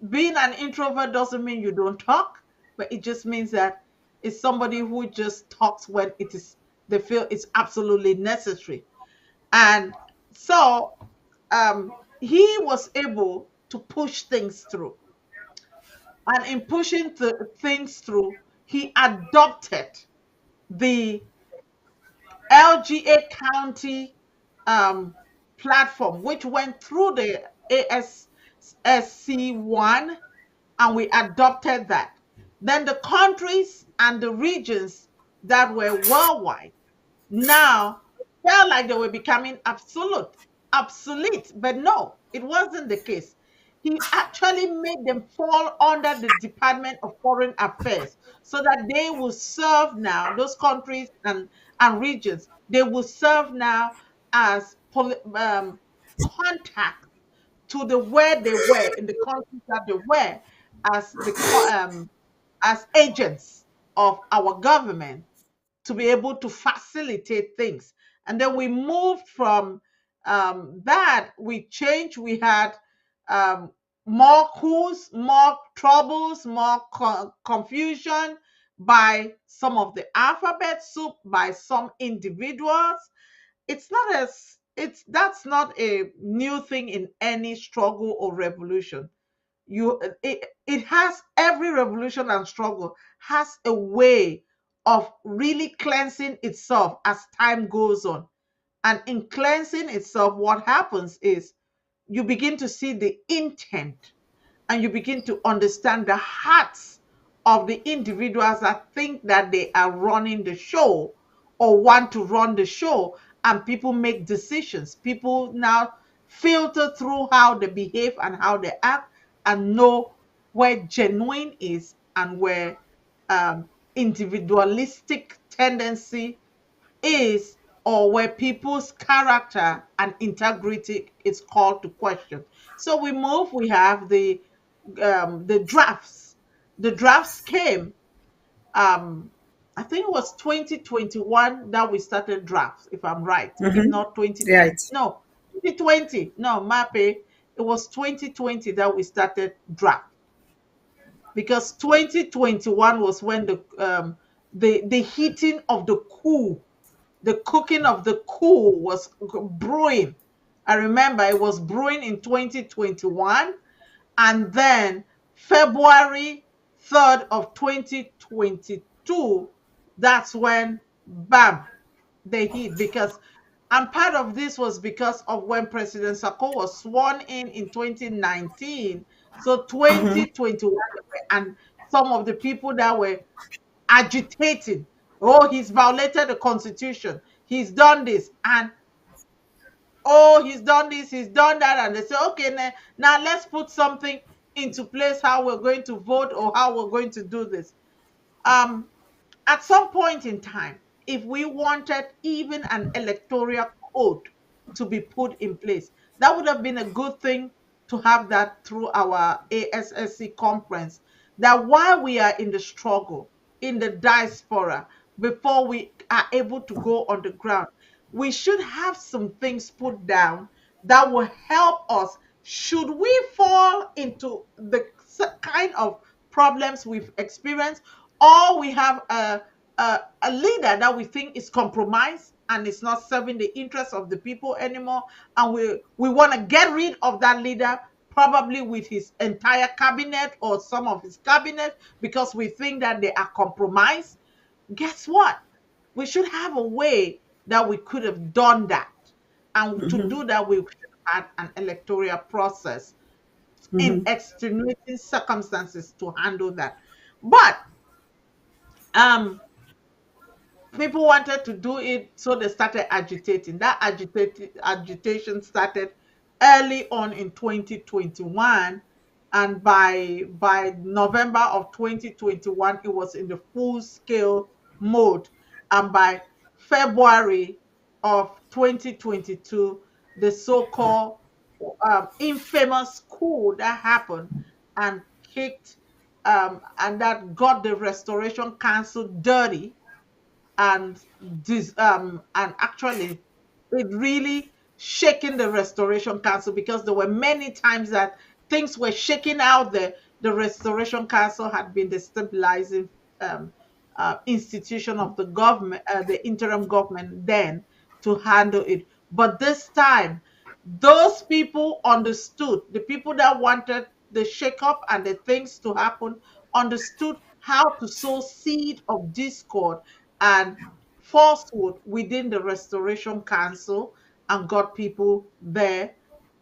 being an introvert doesn't mean you don't talk, but it just means that it's somebody who just talks when they feel it's absolutely necessary. And so he was able to push things through. And in pushing things through, he adopted the LGA County um, platform, which went through the ASSC1, and we adopted that. Then the countries and the regions that were worldwide now felt like they were becoming obsolete. But no, it wasn't the case. He actually made them fall under the Department of Foreign Affairs so that they will serve now, those countries and regions, they will serve now as contact to the where they were in the countries that they were as as agents of our government to be able to facilitate things. And then we moved from that, we changed, we had um, more coups, more troubles, more confusion by some of the alphabet soup, by some individuals. It's not as it's That's not a new thing in any struggle or revolution. It has, every revolution and struggle has a way of really cleansing itself as time goes on. And in cleansing itself, what happens is you begin to see the intent, and you begin to understand the hearts of the individuals that think that they are running the show or want to run the show. And people make decisions. People now filter through how they behave and how they act, and know where genuine is and where individualistic tendency is, or where people's character and integrity is called to question. So we have the drafts. The drafts came, um I think it was 2021 that we started drafts, if I'm right. If Mm-hmm. not 2020, Right. no, 2020, no, Mape, it was 2020 that we started draft, because 2021 was when the heating of the coup, the cooking of the coup was brewing. I remember it was brewing in 2021, and then February 3rd of 2022, that's when, bam, they hit. Because, and part of this was because of when President Sako was sworn in 2019. So Mm-hmm. 2021, and some of the people that were agitating, oh, he's violated the constitution, he's done this, and oh, he's done this, he's done that. And they say, okay, now let's put something into place, how we're going to vote or how we're going to do this. um at some point in time, if we wanted even an electoral code to be put in place, that would have been a good thing to have that through our ASSC conference. That while we are in the struggle, in the diaspora, before we are able to go on the ground, we should have some things put down that will help us should we fall into the kind of problems we've experienced, or we have a leader that we think is compromised and is not serving the interests of the people anymore, and we want to get rid of that leader, probably with his entire cabinet or some of his cabinet, because we think that they are compromised. Guess what? We should have a way that we could have done that. And to Mm-hmm. do that, we should have had an electoral process in Mm-hmm. extenuating circumstances to handle that. But um people wanted to do it, so they started agitating. That agitation started early on in 2021, and by November of 2021, it was in the full scale mode. And by February of 2022, the so-called infamous coup that happened and kicked and that got the Restoration Council dirty, and and actually it really shaking the Restoration Council, because there were many times that things were shaking out. The Restoration Council had been the stabilizing institution of the government, the interim government then, to handle it. But this time Those people understood, the people that wanted the shakeup and the things to happen, understood how to sow seed of discord and falsehood within the Restoration Council, and got people there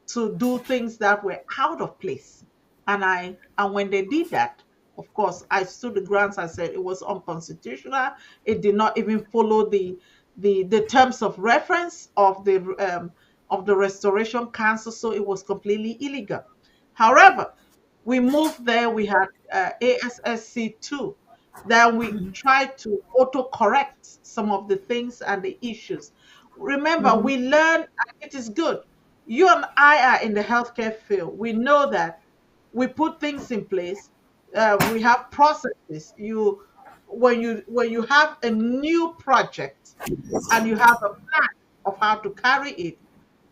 to do things that were out of place. And when they did that, of course, I stood the grounds. I said it was unconstitutional. It did not even follow the terms of reference of the Restoration Council, so it was completely illegal. However, we moved there. We had ASSC2. Then we tried to auto-correct some of the things and the issues. Remember, Mm-hmm. we learned, and it is good. You and I are in the healthcare field. We know that we put things in place. We have processes. When you have a new project and you have a plan of how to carry it,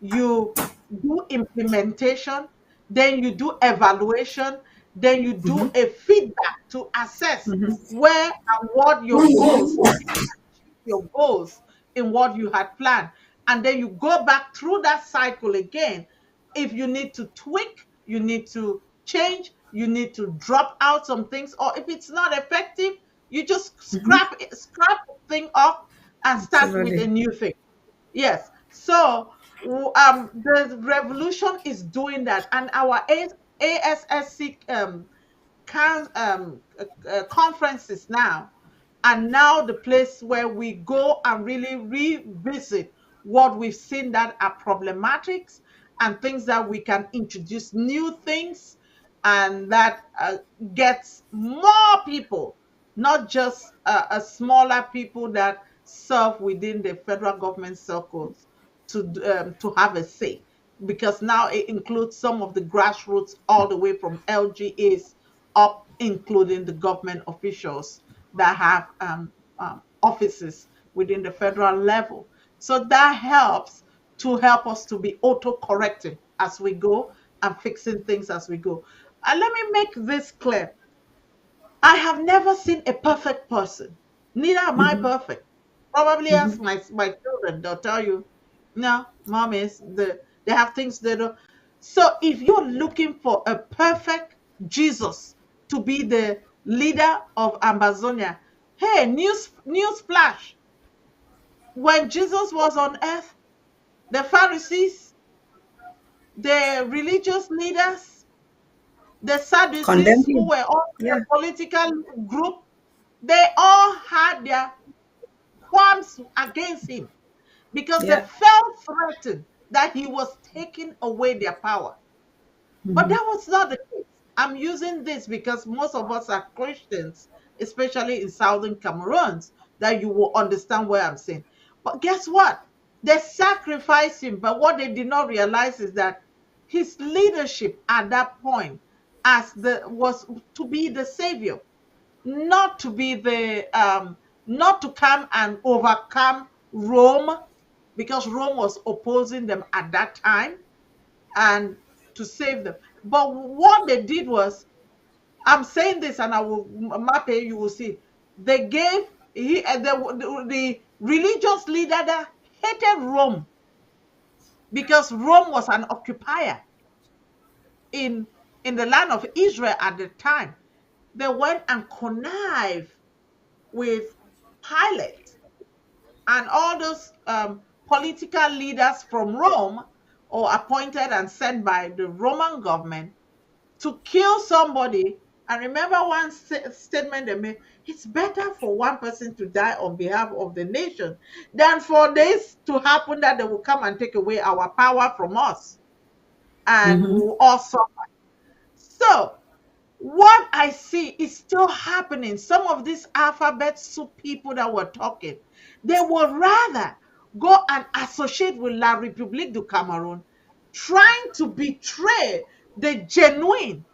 you do implementation, then you do evaluation, then you do Mm-hmm. a feedback to assess Mm-hmm. where and what your goals, did you achieve your goals in what you had planned. And then you go back through that cycle again. If you need to tweak, you need to change, you need to drop out some things, or if it's not effective, you just Mm-hmm. scrap the thing off and start with a Absolutely. new thing. Yes. So the revolution is doing that, and our ASSC conferences now, and now the place where we go and really revisit what we've seen that are problematics, and things that we can introduce new things, and that gets more people, not just a smaller people that serve within the federal government circles, to have a say, because now it includes some of the grassroots all the way from LGAs up, including the government officials that have offices within the federal level. So that helps to help us to be auto-correcting as we go and fixing things as we go. And let me make this clear. I have never seen a perfect person. Neither am I Mm-hmm. perfect. Probably ask Mm-hmm. my children, they'll tell you, no, mom is they have things they don't. So if you're looking for a perfect Jesus to be the leader of Amazonia, hey, news flash. When Jesus was on earth, the Pharisees, the religious leaders, the Sadducees, Condemned who him. were all Yeah. a political group, they all had their qualms against him, because they Yeah. felt threatened that he was taking away their power. But Mm-hmm. that was not the case. I'm using this because most of us are Christians, especially in southern Cameroons, that you will understand what I'm saying. But guess what? They sacrificed him, but what they did not realize is that his leadership at that point as the was to be the savior, not to be the not to come and overcome Rome, because Rome was opposing them at that time, and to save them. But what they did was, I'm saying this and I will map it, you will see. They gave the religious leader that hated Rome, because Rome was an occupier in in the land of Israel at the time. They went and connived with Pilate and all those political leaders from Rome, or appointed and sent by the Roman government, to kill somebody. And remember one statement they made: it's better for one person to die on behalf of the nation than for this to happen, that they will come and take away our power from us, and Mm-hmm. we'll all suffer. So what I see is still happening. Some of these alphabet soup people that were talking, they would rather go and associate with La République du Cameroon, trying to betray the genuine,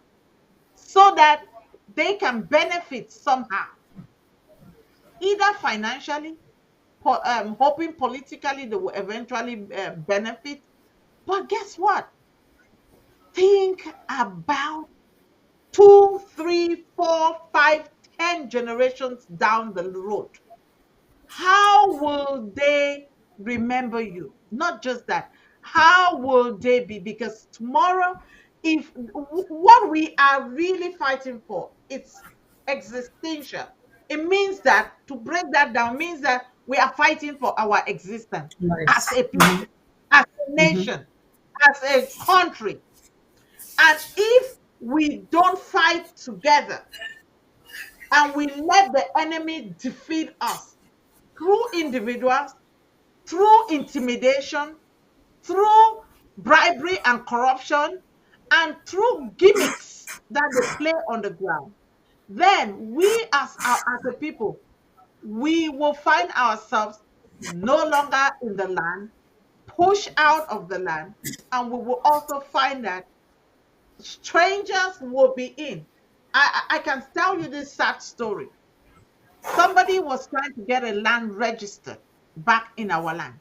so that they can benefit somehow, either financially, hoping politically they will eventually benefit. But guess what? Think about two, three, four, five, 10 generations down the road. How will they remember you? Not just that. How will they be? Because tomorrow, if what we are really fighting for, it's existential. It means that, to break that down, means that we are fighting for our existence as Nice. a people, as a nation, as a country. And if we don't fight together and we let the enemy defeat us through individuals, through intimidation, through bribery and corruption, and through gimmicks that they play on the ground, then we as a people, we will find ourselves no longer in the land, pushed out of the land, and we will also find that strangers will be in. I can tell you this sad story. Somebody was trying to get a land registered back in our land,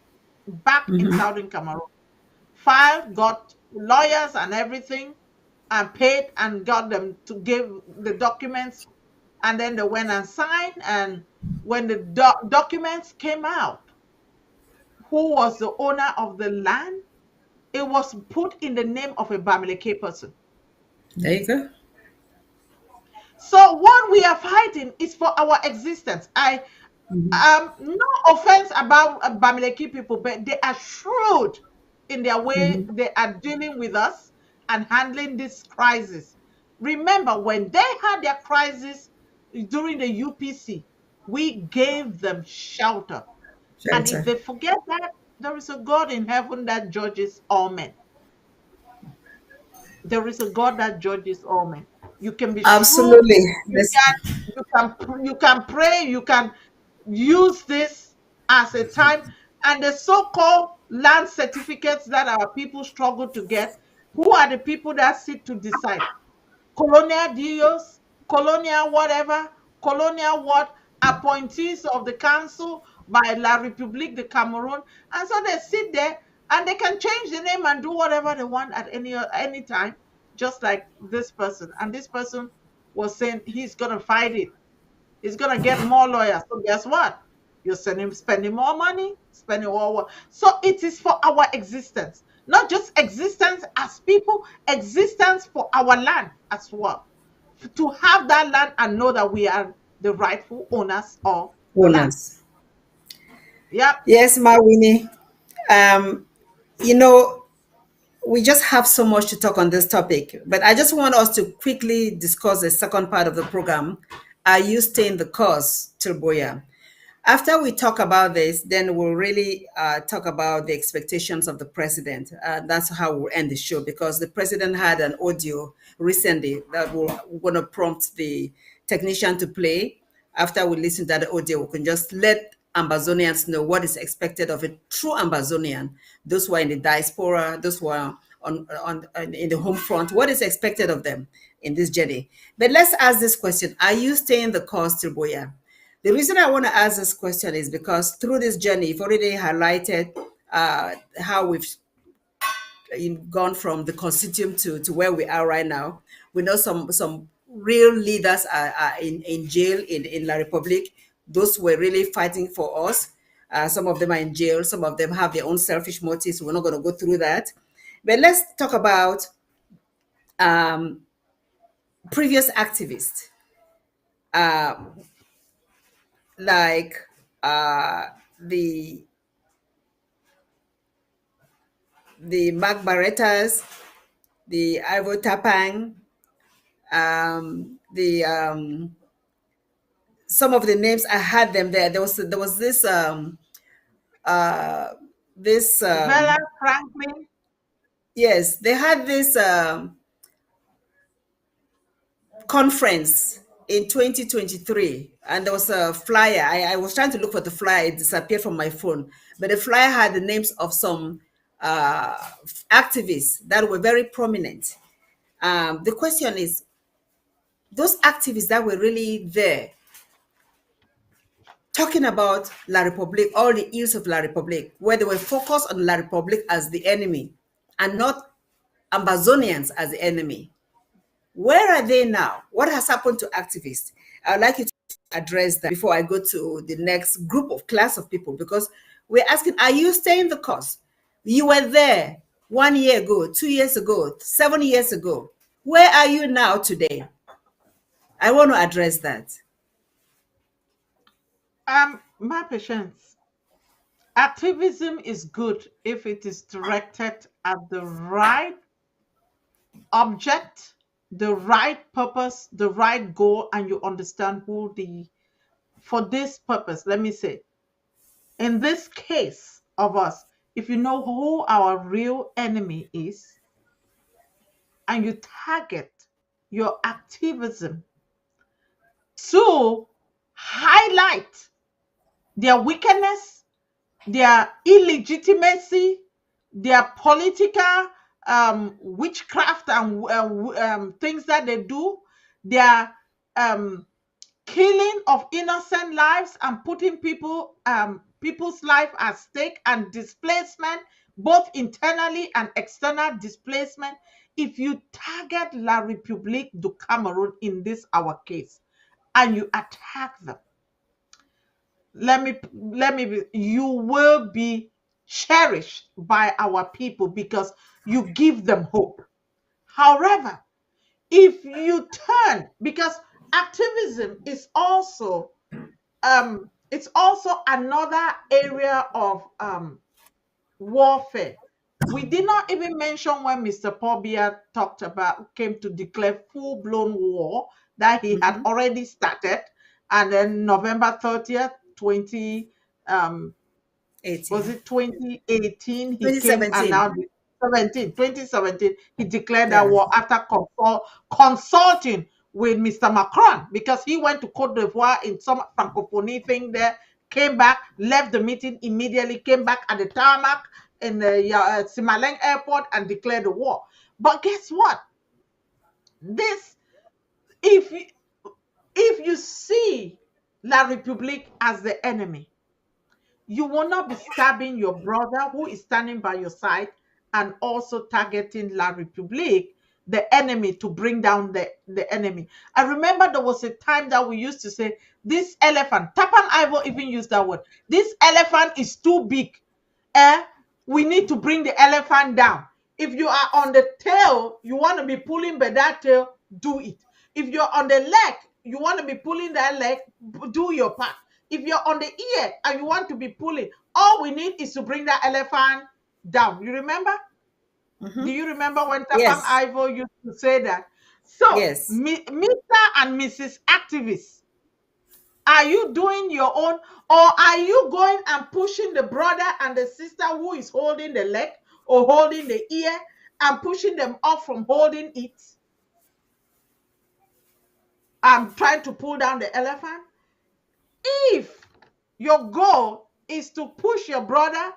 back in Southern Cameroon. Filed, got lawyers and everything, and paid and got them to give the documents. And then they went and signed. And when the documents came out, who was the owner of the land? It was put in the name of a Bamileke person. There you go. So what we are fighting is for our existence. No offense about Bamileke people, but they are shrewd in their way they are dealing with us and handling this crisis. Remember, when they had their crisis during the UPC, we gave them shelter. And if Shelter. they forget that, there is a God in heaven that judges all men. There is a God that judges all men. You can be shrewd. Absolutely. You This. can you can pray. You can use this as a time. And the so-called land certificates that our people struggle to get. Who are the people that sit to decide? Colonial deals, colonial whatever, colonial what, appointees of the council by La République de Cameroon. And so they sit there and they can change the name and do whatever they want at any time, just like this person. And this person was saying he's gonna fight it. He's gonna get more lawyers. So guess what? You're spending more money, spending more. So it is for our existence, not just existence as people, existence for our land as well. To have that land and know that we are the rightful owners of the land. Bonus. Yep. Yes, Ma Winnie. Um, you know, we just have so much to talk on this topic, but I just want us to quickly discuss the second part of the program. Are you staying the course, Tilboya? After we talk about this, then we'll really talk about the expectations of the president. That's how we'll end the show, because the president had an audio recently that we're going to prompt the technician to play. After we listen to that audio, we can just let Ambazonians know what is expected of a true Ambazonian, those who are in the diaspora, those who are in the home front, what is expected of them in this journey. But let's ask this question: are you staying the course, Tilboya? The reason I want to ask this question is because through this journey, you've already highlighted how we've gone from the constituent to where we are right now. We know some real leaders are in jail in La Republic. Those were really fighting for us. Some of them are in jail. Some of them have their own selfish motives. We're not going to go through that. But let's talk about um, previous activists. Uh, like uh, the Mark Barrettas, the Ivo Tapang, the some of the names I had them there. There was uh, this Vela Franklin. yes, they had this conference in 2023, and there was a flyer. I was trying to look for the flyer, it disappeared from my phone, but the flyer had the names of some uh, activists that were very prominent. The question is, those activists that were really there talking about La Republique, all the ills of La Republique, where they were focused on La Republique as the enemy and not Ambazonians as the enemy. Where are they now? What has happened to activists? I'd like you to address that before I go to the next group of class of people, because we're asking, are you staying the course? You were there 1 year ago, 2 years ago, 7 years ago. Where are you now today? I want to address that. My patience. Activism is good if it is directed at the right object, the right purpose, the right goal, and you understand who the, for this purpose, let me say, in this case of us, if you know who our real enemy is and you target your activism to highlight their weakness, their illegitimacy, their political witchcraft and things that they do, their um, killing of innocent lives and putting people's life at stake and displacement, both internally and external displacement. If you target La République du Cameroon in this our case and you attack them, you will be cherished by our people because you give them hope. However, if you turn, because activism is also it's also another area of warfare. We did not even mention when Mr. Paul Biya came to declare full-blown war that he had Mhm. already started, and then November 30th, 20 was 18. it 2018 he came, and 2017. now 2017 he declared that Yeah. war after consulting with Mr. Macron, because he went to Cote d'Ivoire in some francophonie thing there, came back, left the meeting immediately, came back at the tarmac in the Simaleng airport and declared the war. But guess what, this, if you- if you see La République as the enemy, you will not be stabbing your brother who is standing by your side and also targeting La République, the enemy, to bring down the enemy. I remember there was a time that we used to say, this elephant, Tapan Ivo even used that word, this elephant is too big. Eh? We need to bring the elephant down. If you are on the tail, you want to be pulling by that tail, do it. If you're on the leg, you want to be pulling that leg, do your part. If you're on the ear and you want to be pulling, all we need is to bring that elephant down. You remember? Do Mhm. you remember when Tapang Yes. Ivo used to say that? So, Yes. Mr. and Mrs. Activists, are you doing your own, or are you going and pushing the brother and the sister who is holding the leg or holding the ear and pushing them off from holding it? I'm trying to pull down the elephant. If your goal is to push your brother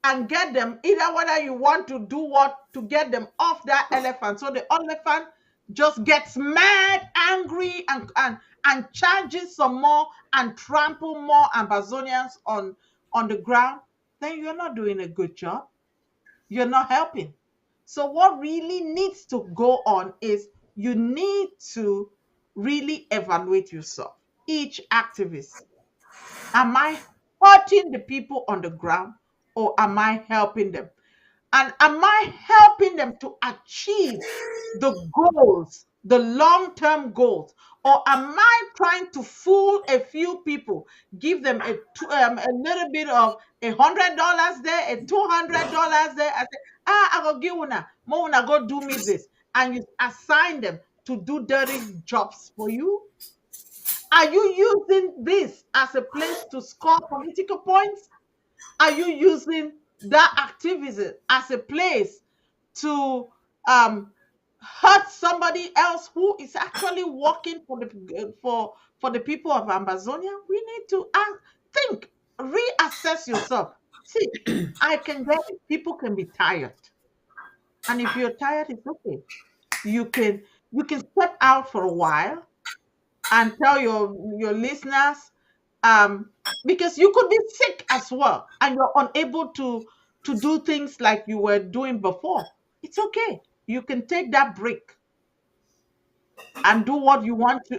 and get them, either whether you want to do what to get them off that elephant, so the elephant just gets mad, angry, and charges some more and trample more Amazonians on the ground, then you're not doing a good job. You're not helping. So what really needs to go on is you need to really evaluate yourself, each activist. Am I hurting the people on the ground, or am I helping them? And am I helping them to achieve the goals, the long term goals? Or am I trying to fool a few people, give them a little bit of $100 there, a $200 there? I say, I go give una, more una go do me this. And you assign them to do dirty jobs for you? Are you using this as a place to score political points? Are you using that activism as a place to um, hurt somebody else who is actually working for the people of Amazonia? We need to think, reassess yourself. See, I can get it. People can be tired, and if you're tired, it's okay. You can you can step out for a while and tell your listeners, um because you could be sick as well and you're unable to do things like you were doing before. It's okay, you can take that break and do what you want to,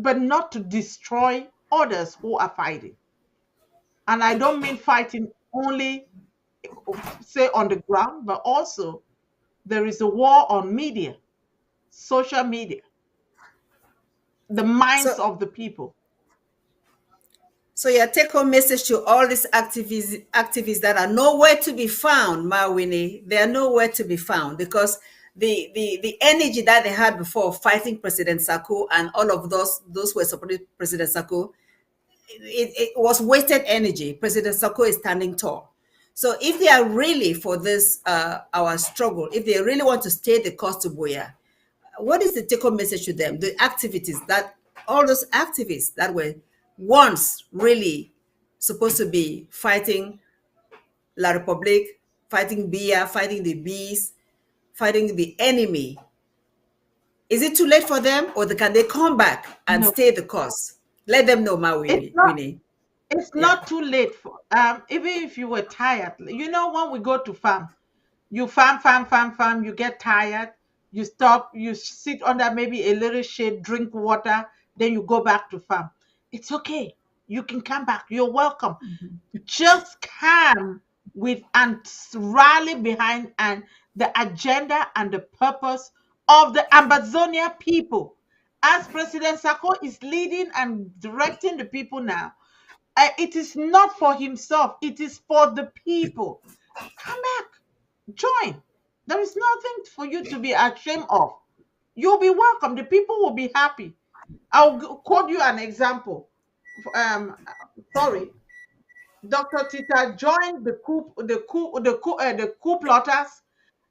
but not to destroy others who are fighting. And I don't mean fighting only say on the ground, but also there is a war on media, social media, the minds So, of the people. so your take-home message to all these activists that are nowhere to be found, Mawini, they are nowhere to be found because the energy that they had before fighting President Sako and all of those who were supporting President Sako, it was wasted energy. President Sako is standing tall. So if they are really for this our struggle, if they really want to stay the course to Buea, what is the take-home message to them? The activities that all those activists that were once really supposed to be fighting La Republique, fighting Buea, fighting the bees, fighting the enemy. Is it too late for them, or can they come back and No, stay the course? Let them know, Ma it's Winnie. not. Winnie. It's Yeah. not too late for even if you were tired. When we go to farm, you farm, you get tired, you stop, you sit under maybe a little shade, drink water, then you go back to farm. It's okay. You can come back. You're welcome. Just come with and rally behind and the agenda and the purpose of the Amazonia people. As President Sako is leading and directing the people now, it is not for himself, it is for the people. Come back, join. There is nothing for you to be ashamed of. You'll be welcome. The people will be happy. Quote you an example. Um, sorry, Dr. Tita joined the coup plotters,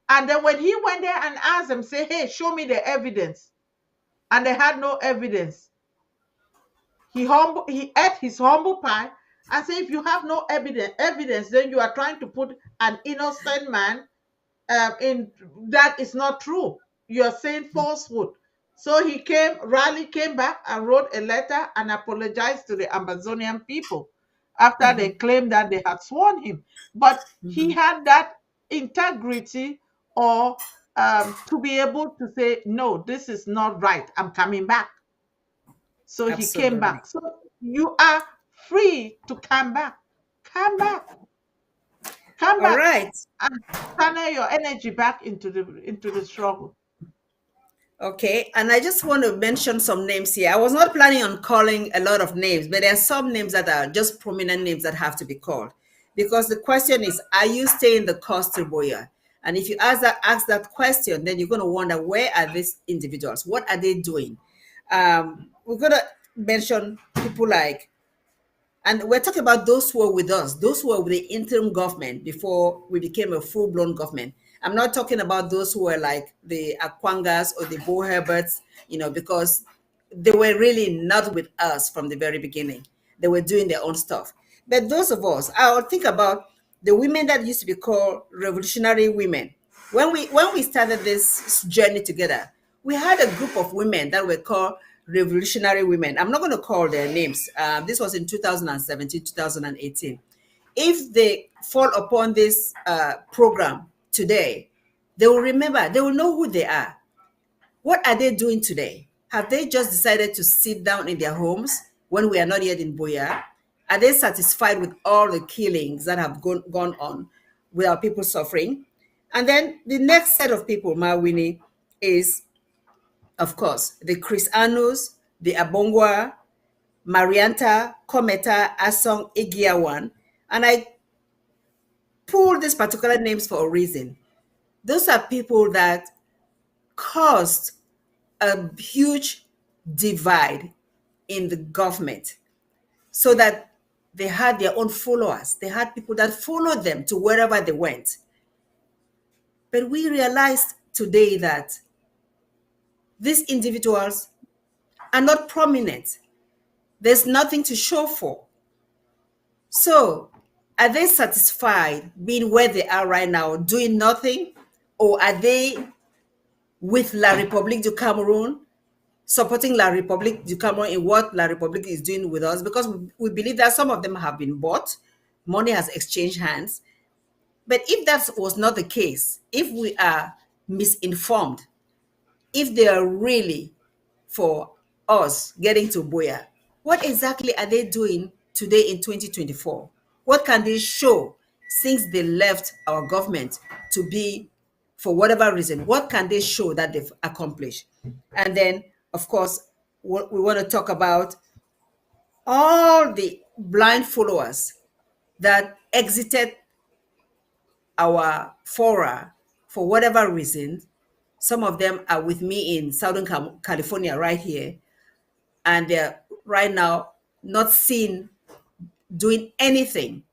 and then when he went there and asked them, say, "Hey, show me the evidence," and they had no evidence. He ate his humble pie and said, "If you have no evidence, then you are trying to put an innocent man in that is not true. You are saying falsehood." So he came back and wrote a letter and apologized to the Amazonian people after they claimed that they had sworn him. But he had that integrity or to be able to say, "No, this is not right. I'm coming back." So he came Absolutely. back. So you are free to come back. Come back. Come All back right. and channel your energy back into the struggle. Okay, and I just want to mention some names here. I was not planning on calling a lot of names, but there are some names that are just prominent names that have to be called. Because the question is, are you staying the course to Boya? And if you ask that question, then you're going to wonder, where are these individuals? What are they doing? We're going to mention people like, and we're talking about those who were with us, those who were with the interim government before we became a full-blown government. I'm not talking about those who were like the Akwangas or the Bo Herberts, because they were really not with us from the very beginning. They were doing their own stuff. But those of us, I'll think about the women that used to be called revolutionary women. When we started this journey together, we had a group of women that were called revolutionary women. I'm not going to call their names. This was in 2017, 2018. If they fall upon this program today, they will remember, they will know who they are. What are they doing today? Have they just decided to sit down in their homes when we are not yet in Buea? Are they satisfied with all the killings that have gone on with our people suffering? And then the next set of people, Mawini, is, of course, the Chris Anus, the Abongwa, Marianta, Kometa, Asong, Igiawan. And I pulled these particular names for a reason. Those are people that caused a huge divide in the government so that they had their own followers. They had people that followed them to wherever they went. But we realized today that these individuals are not prominent. There's nothing to show for. So, are they satisfied being where they are right now, doing nothing? Or are they with La République du Cameroun, supporting La République du Cameroun in what La République is doing with us? Because we believe that some of them have been bought, money has exchanged hands. But if that was not the case, if we are misinformed, if they are really for us getting to Buea, what exactly are they doing today in 2024? What can they show since they left our government to be, for whatever reason, what can they show that they've accomplished? And then, of course, what we want to talk about all the blind followers that exited our fora for whatever reason. Some of them are with me in Southern California, right here, and they're right now not seen doing anything.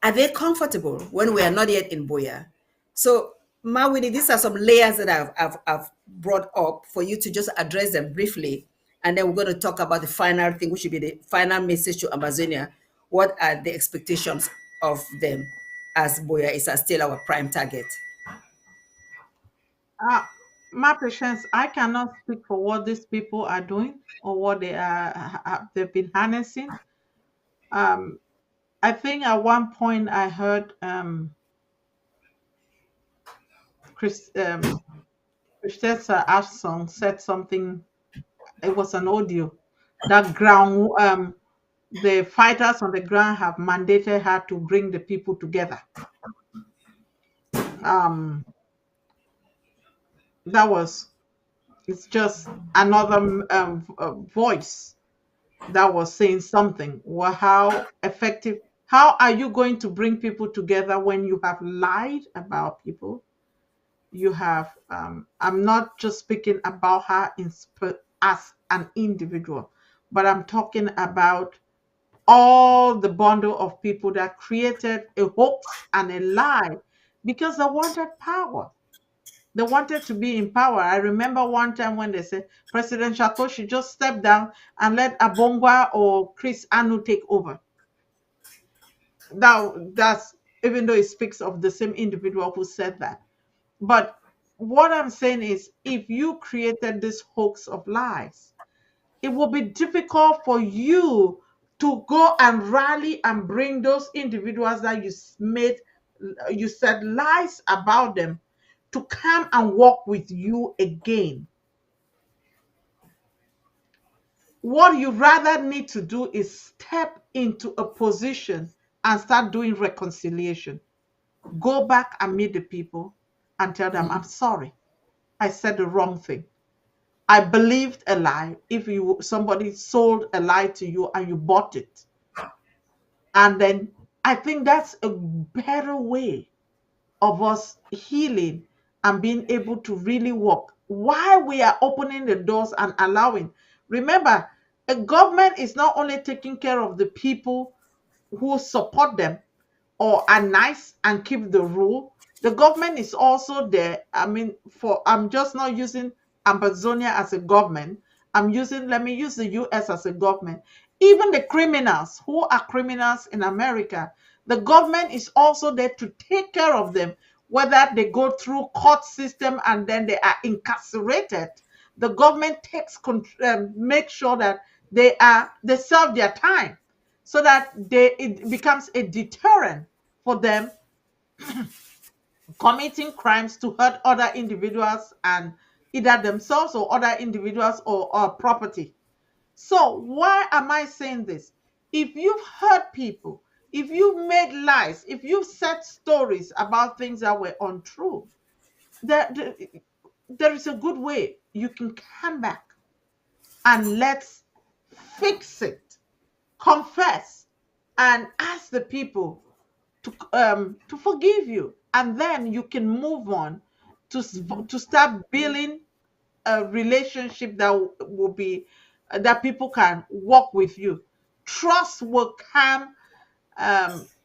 Are they comfortable when we are not yet in Buea? So, Mawini, these are some layers that I've brought up for you to just address them briefly. And then we're going to talk about the final thing, which should be the final message to Amazonia. What are the expectations of them, as Buea is still our prime target? Uh, my patience, I cannot speak for what these people are doing or what they've been harnessing. Um, I think at one point I heard Chris Christessa Ashton said something. It was an audio that the fighters on the ground have mandated her to bring the people together. Um, that was it's just another voice that was saying something. Well, how effective? How are you going to bring people together when you have lied about people? You have. I'm not just speaking about her as an individual, but I'm talking about all the bundle of people that created a hoax and a lie because they wanted power. They wanted to be in power. I remember one time when they said President Shako should just step down and let Abongwa or Chris Anu take over. Now, that's even though it speaks of the same individual who said that. But what I'm saying is, if you created this hoax of lies, it will be difficult for you to go and rally and bring those individuals that you said lies about them to come and work with you again. What you rather need to do is step into a position and start doing reconciliation. Go back and meet the people and tell them, I'm sorry. I said the wrong thing. I believed a lie. If somebody sold a lie to you and you bought it, and then I think that's a better way of us healing and being able to really work while we are opening the doors and allowing. Remember, a government is not only taking care of the people who support them or are nice and keep the rule. The government is also there. I mean, I'm just not using Amazonia as a government. Let me use the US as a government. Even the criminals who are criminals in America, the government is also there to take care of them, whether they go through court system and then they are incarcerated. The government makes sure that they serve their time so that it becomes a deterrent for them committing crimes to hurt other individuals and either themselves or other individuals or property. So why am I saying this? If you've hurt people, if you've made lies, if you've said stories about things that were untrue, there, there is a good way you can come back and let's fix it, confess, and ask the people to forgive you, and then you can move on to start building a relationship that will be that people can work with you. Trust will come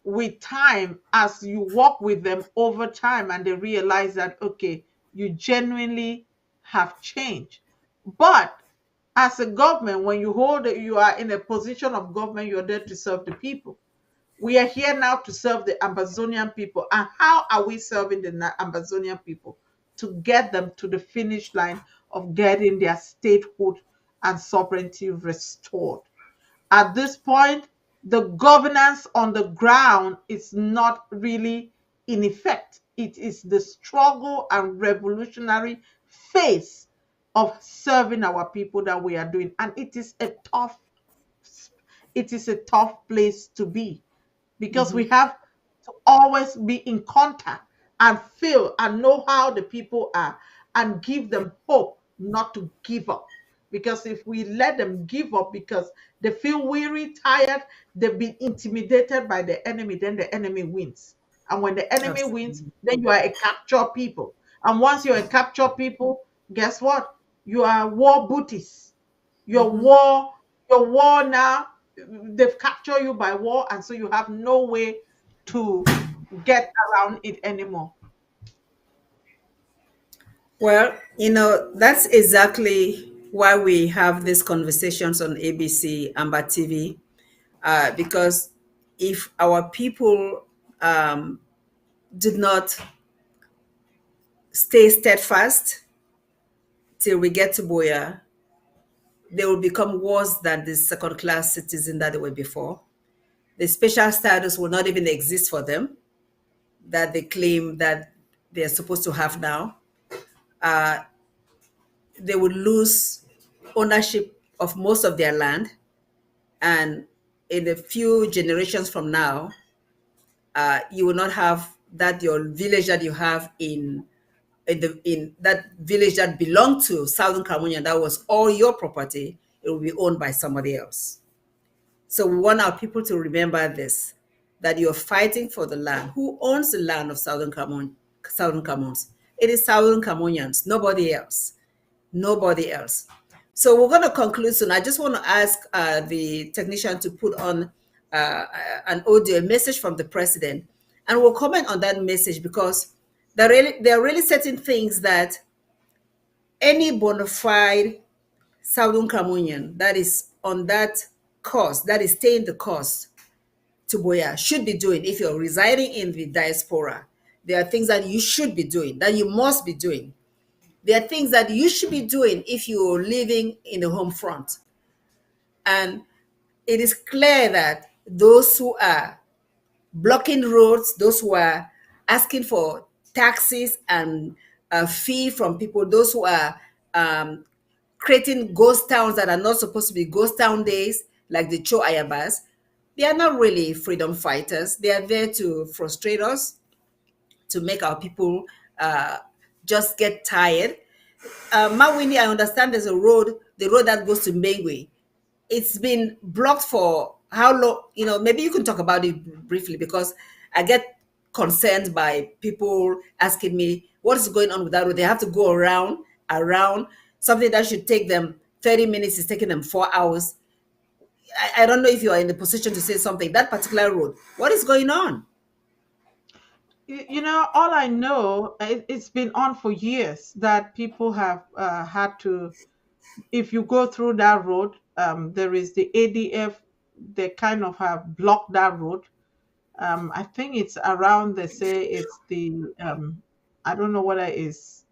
with time as you work with them over time, and they realize that okay, you genuinely have changed. But as a government, when you are in a position of government, you're there to serve the people. We are here now to serve the Amazonian people. And how are we serving the Amazonian people? To get them to the finish line of getting their statehood and sovereignty restored. At this point, the governance on the ground is not really in effect. It is the struggle and revolutionary phase of serving our people that we are doing. And it is a tough place to be because we have to always be in contact and feel and know how the people are and give them hope not to give up. Because if we let them give up because they feel weary, tired, they've been intimidated by the enemy, then the enemy wins. And when the enemy wins, Absolutely. then you are a captured people. And once you're a captured people, guess what? You are war booties. Your Mm-hmm. war, your war now, they've captured you by war, and so you have no way to get around it anymore. Well, that's exactly why we have these conversations on ABC Amber TV, because if our people did not stay steadfast till we get to Buea, they will become worse than the second class citizen that they were before. The special status will not even exist for them that they claim that they're supposed to have now. Uh, they will lose ownership of most of their land, and in a few generations from now, you will not have that your village that you have in that village that belonged to Southern California, that was all your property. It will be owned by somebody else. So we want our people to remember this, that you're fighting for the land. Who owns the land of Southern Camons? It is Southern Camonians, nobody else. Nobody else. So we're going to conclude soon. I just want to ask the technician to put on an audio, a message from the president, and we'll comment on that message, because there are really certain things that any bona fide Southern Californian that is on that course, that is staying the course to Buea, should be doing. If you're residing in the diaspora, there are things that you should be doing, that you must be doing. There are things that you should be doing if you're living in the home front. And it is clear that those who are blocking roads, those who are asking for taxes and a fee from people, those who are um, creating ghost towns that are not supposed to be ghost town days, like the Cho Ayabas, they are not really freedom fighters. They are there to frustrate us, to make our people uh, just get tired. Mawini, I understand there's a road, the road that goes to Mengwe. It's been blocked for how long? Maybe you can talk about it briefly, because I get concerned by people asking me what is going on with that road. They have to go around something that should take them 30 minutes is taking them 4 hours. I don't know if you are in the position to say something. That particular road, what is going on? All I know, it's been on for years that people have had to, if you go through that road, there is the ADF, they kind of have blocked that road. I think it's around, they say it's I don't know whether it's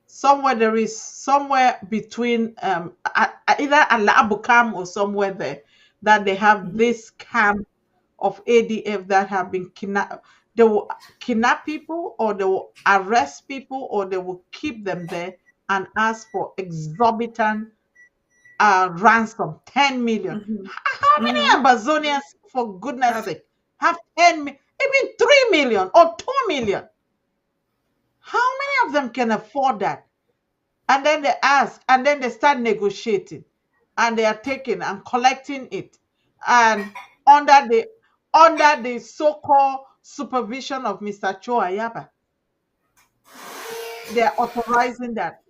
somewhere, there is somewhere between either Alabukam or somewhere there, that they have Mhm. this camp of ADF that have been kidnapped. They will kidnap people, or they will arrest people, or they will keep them there and ask for exorbitant ransom, 10 million. Mhm. How Mhm. many Amazonians, for goodness Have sake, have 10 even 3 million or 2 million? How many of them can afford that? And then they ask, and then they start negotiating, and they are taking and collecting it, and under the so-called supervision of Mr. Cho Ayaba, they are authorizing that.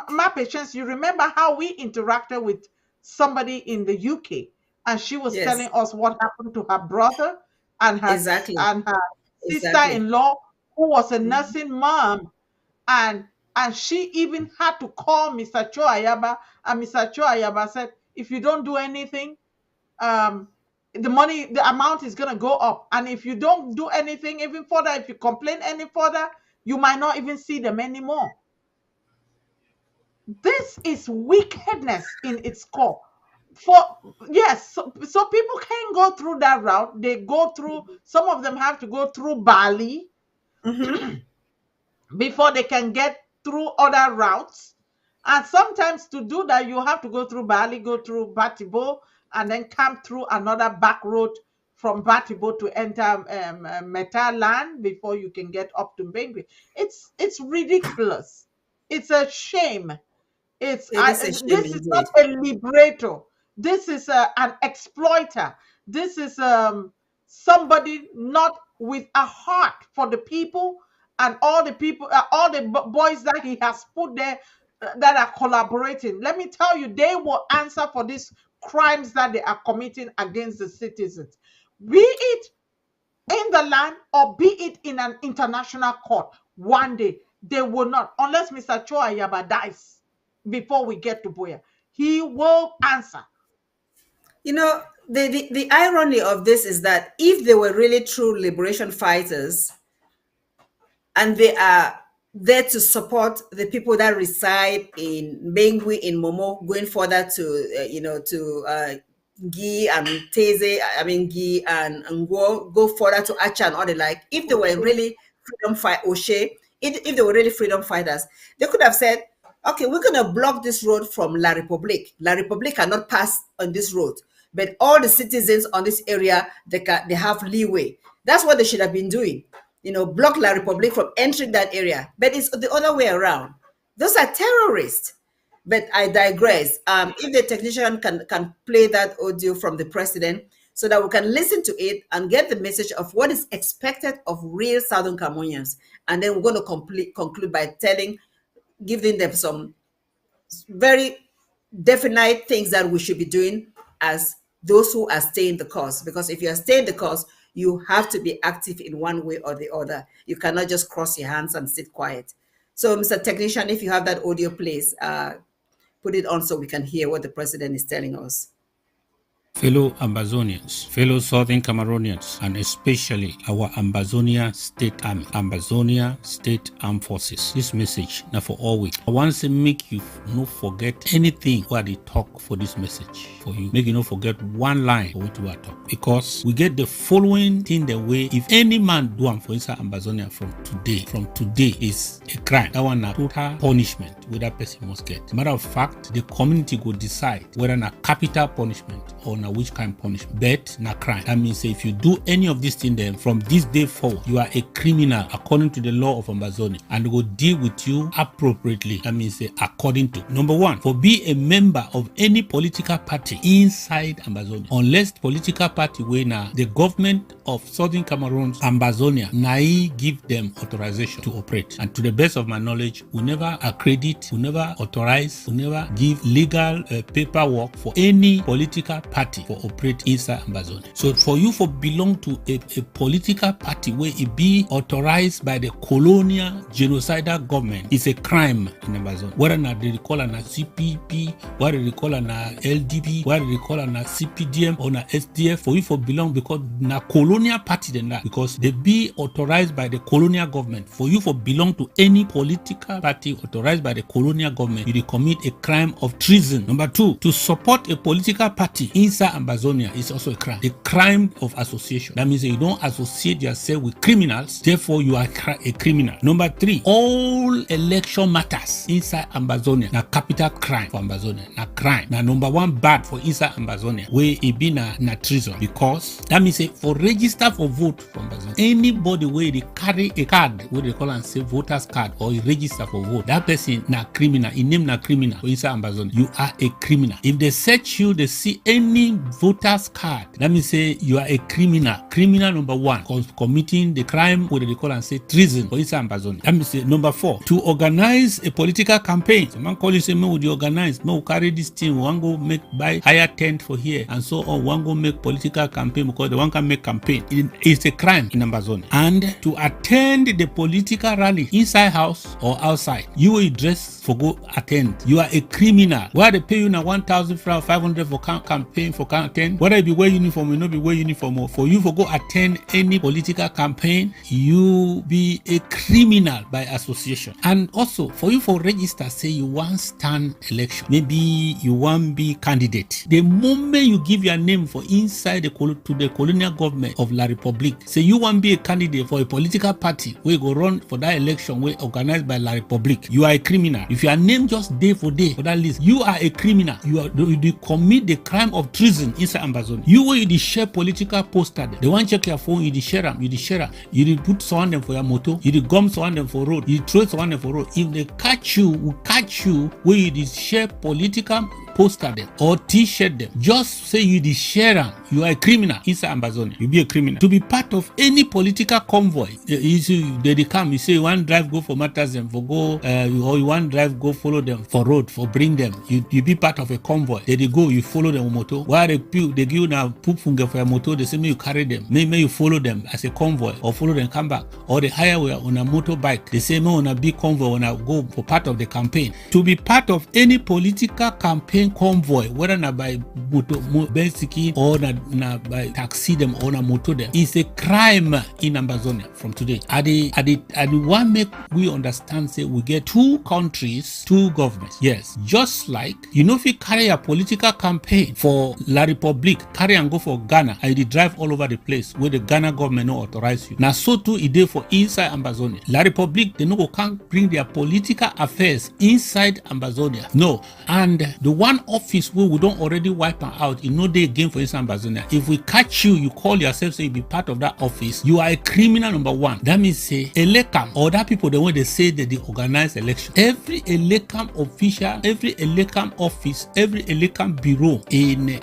My patients, you remember how we interacted with somebody in the UK, and she was telling Yes, us what happened to her brother and exactly, her exactly. sister-in-law, who was a Mhm. nursing mom, and she even had to call Mr. Cho Ayaba, and Mr. Cho Ayaba said, if you don't do anything, um, the amount is gonna go up, and if you don't do anything even further, if you complain any further, you might not even see them anymore. This is wickedness in its core. For yes, so people can go through that route. They go through. Some of them have to go through Bali Mhm. before they can get through other routes. And sometimes to do that, you have to go through Bali, go through Batibo, and then come through another back road from Batibo to enter Meta land before you can get up to Bengui. It's ridiculous. It's a shame. It is a shame This is not indeed. a liberator. This is an exploiter. This is somebody not with a heart for the people and all the people, all the boys that he has put there that are collaborating. Let me tell you, they will answer for these crimes that they are committing against the citizens, be it in the land or be it in an international court. One day they will not, unless Mr. Choa Yaba dies before we get to Buea. He will answer. You know, the irony of this is that if they were really true liberation fighters and they are there to support the people that reside in Bengui, in Momo, going further to, to Gi and Teze, I mean, Gi and Ngo, go further to Acha and all the like. If they were really freedom fight, Oshe, if they were really freedom fighters, they could have said, okay, we're going to block this road from La Republique. La Republique cannot pass on this road, but all the citizens on this area, they have leeway. That's what they should have been doing. Block La Republique from entering that area. But it's the other way around. Those are terrorists. But I digress. If the technician can play that audio from the president so that we can listen to it and get the message of what is expected of real Southern Cameroonians. And then we're going to conclude by giving them some very definite things that we should be doing as those who are staying the course. Because if you are staying the course, you have to be active in one way or the other. You cannot just cross your hands and sit quiet. So, Mr. Technician, if you have that audio, please put it on so we can hear what the president is telling us. Fellow Ambazonians, fellow Southern Cameroonians, and especially our Ambazonia State Army, Ambazonia State Armed Forces. This message now for all week. I want to make you no forget anything where they talk for this message for you. Make you no forget one line for what we are talking. Because we get the following thing the way if any man do for inside Ambazonia from today is a crime. That one a total punishment where that person must get. Matter of fact, the community will decide whether a capital punishment or which kind of punishment, but na crime. That means if you do any of these things, then from this day forward, you are a criminal according to the law of Ambazonia, and will deal with you appropriately. That means according to number one, for be a member of any political party inside Ambazonia, unless political party where now the government of Southern Cameroon, Ambazonia, give them authorization to operate. And to the best of my knowledge, we never accredit, we never authorize, we never give legal paperwork for any political party for operate inside Ambazonia. So for you for belong to a political party where it be authorized by the colonial genocidal government is a crime in Ambazonia. Whether not they call it a CPP, whether they call it a LDP, whether they call it a CPDM or a SDF, for you for belong because na colonial party than that, because they be authorized by the colonial government. For you for belong to any political party authorized by the colonial government, you commit a crime of treason. Number two, to support a political party inside Ambazonia is also a crime. The crime of association. That means that you don't associate yourself with criminals, therefore you are a criminal. Number three, all election matters inside Ambazonia na capital crime for Ambazonia. Na crime. Na number one bad for inside Ambazonia where it be na treason, because that means that for register for vote for Ambazonia, anybody where they carry a card where they call and say voters card or register for vote, that person na criminal, in name na criminal for inside Ambazonia. You are a criminal. If they search you, they see any voter's card, that means say you are a criminal. Criminal number one, committing the crime where they call and say treason for inside Ambazonia. That means say number four, to organize a political campaign. Some man call you say, me would you organize? Me will carry this thing, one go buy higher tent for here and so on. One go make political campaign because the one can make campaign. It's a crime in Ambazonia. And to attend the political rally inside house or outside, you will dress for go attend. You are a criminal. Why they pay you now 1,000 francs, 500 for campaign for attend? Whether it be wear uniform or not be wear uniform, or for you for go attend any political campaign, you be a criminal by association. And also for you for register, say you want stand election, maybe you want be candidate. The moment you give your name for inside to the colonial government of La Republique, say you want be a candidate for a political party where you go run for that election where organized by La Republique, you are a criminal. If your name just day for day for that list, you are a criminal. You commit the crime of treason prison inside Amazon. You where you dey share political poster dem. They want check your phone, you dey share am, you dey share am. You dey put someone dem for your motor, you dey gum someone dem for road, you dey throw someone dem for road. If they catch you, will catch you where you dey share political poster them or t-shirt them, just say you the share am, you are a criminal inside Amazonia. You be a criminal to be part of any political convoy. They come, you say you want drive go for matters them for go or you want drive go follow them for road for bring them, you be part of a convoy. They go, you follow them on motor. While they give you now poop funga for your motor, they say may you carry them, may you follow them as a convoy or follow them come back, or they hire we on a motorbike. They say may on a big convoy when I go for part of the campaign. To be part of any political campaign convoy, whether na by bicycle or na by taxi them or na motor them, is a crime in Amazonia from today. I want make we understand say we get two countries, two governments. Yes, just like you know if you carry a political campaign for La Republique, carry and go for Ghana, and you drive all over the place where the Ghana government no authorize you. Now so too it dey for inside Amazonia. La Republique they no go can't bring their political affairs inside Amazonia. No, and the one office where we don't already wipe out, you know they again for inside Amazonia. If we catch you, you call yourself say you be part of that office, you are a criminal number one. That means say elecam or that people the way they say that they organize election. Every elecam official, every elecam office, every elecam bureau in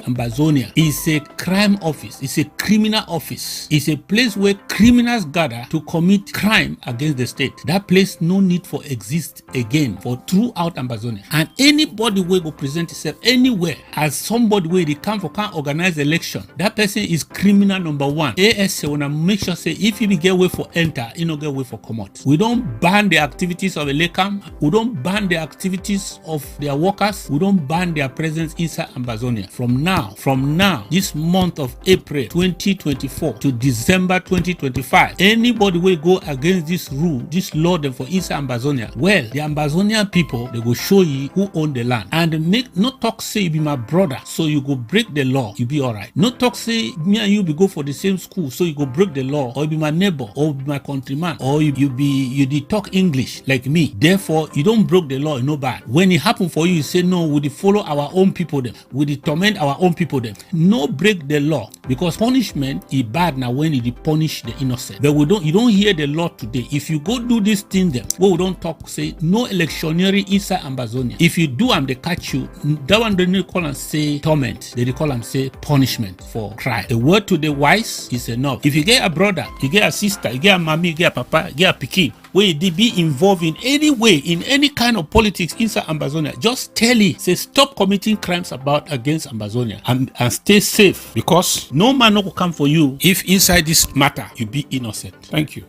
Amazonia is a crime office. It's a criminal office. It's a place where criminals gather to commit crime against the state. That place no need for exist again for throughout Amazonia. And anybody will go present himself anywhere as somebody where they come for can organize election, that person is criminal number one. ASA wanna make sure say if you get way for enter, you no get way for come out. We don't ban the activities of Elekam. We don't ban the activities of their workers. We don't ban their presence inside Amazonia. From now, this month of April 2024 to December 2025, anybody will go against this rule, this law them for inside Amazonia. Well, the Amazonian people they go show you who own the land and make no talk say you be my brother, so you go break the law, you be alright. No talk say me and you be go for the same school, so you go break the law, or you be my neighbor, or be my countryman, or you did talk English like me. Therefore, you don't break the law, no bad. When it happen for you, you say no, we follow our own people them, we torment our own people them. No break the law, because punishment is bad now when you punish the innocent. But you don't hear the law today. If you go do this thing them, we don't talk say no electioneering inside Amazonia. If you do and they catch you, that one they don't call and say torment. They call and say punishment for crime. A word to the wise is enough. If you get a brother, you get a sister, you get a mommy, you get a papa, you get a pikin, where they be involved in any way, in any kind of politics inside Amazonia, just tell it, say stop committing crimes against Amazonia and stay safe, because no man will come for you if inside this matter you be innocent. Thank you.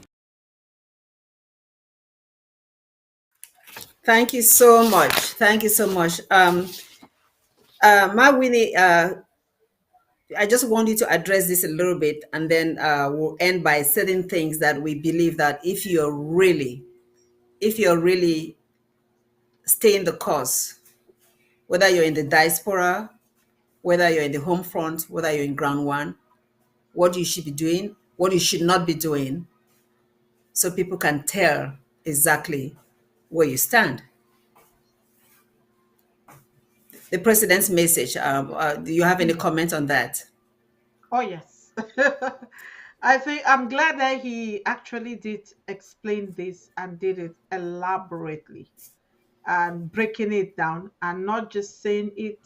Thank you so much. Thank you so much. Ma Winnie, I just want you to address this a little bit, and then we'll end by certain things that we believe that if you're really staying the course, whether you're in the diaspora, whether you're in the home front, whether you're in ground one, what you should be doing, what you should not be doing, so people can tell exactly where you stand. The president's message, do you have any comment on that? Oh, yes. I think I'm glad that he actually did explain this and did it elaborately and breaking it down and not just saying it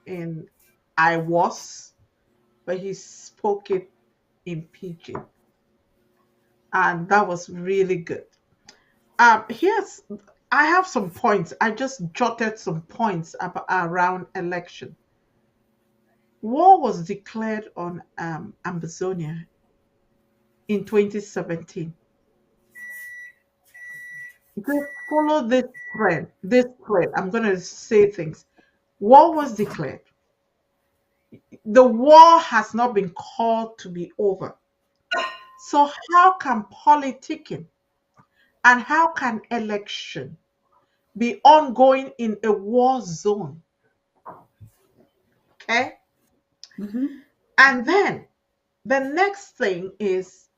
in I was, but he spoke it in pidgin. And that was really good. Here's I have some points. I just jotted some points around election. War was declared on Amazonia in 2017. Just follow this thread. This thread. I'm going to say things. War was declared. The war has not been called to be over. So how can politicking and how can election be ongoing in a war zone? Okay. And then the next thing is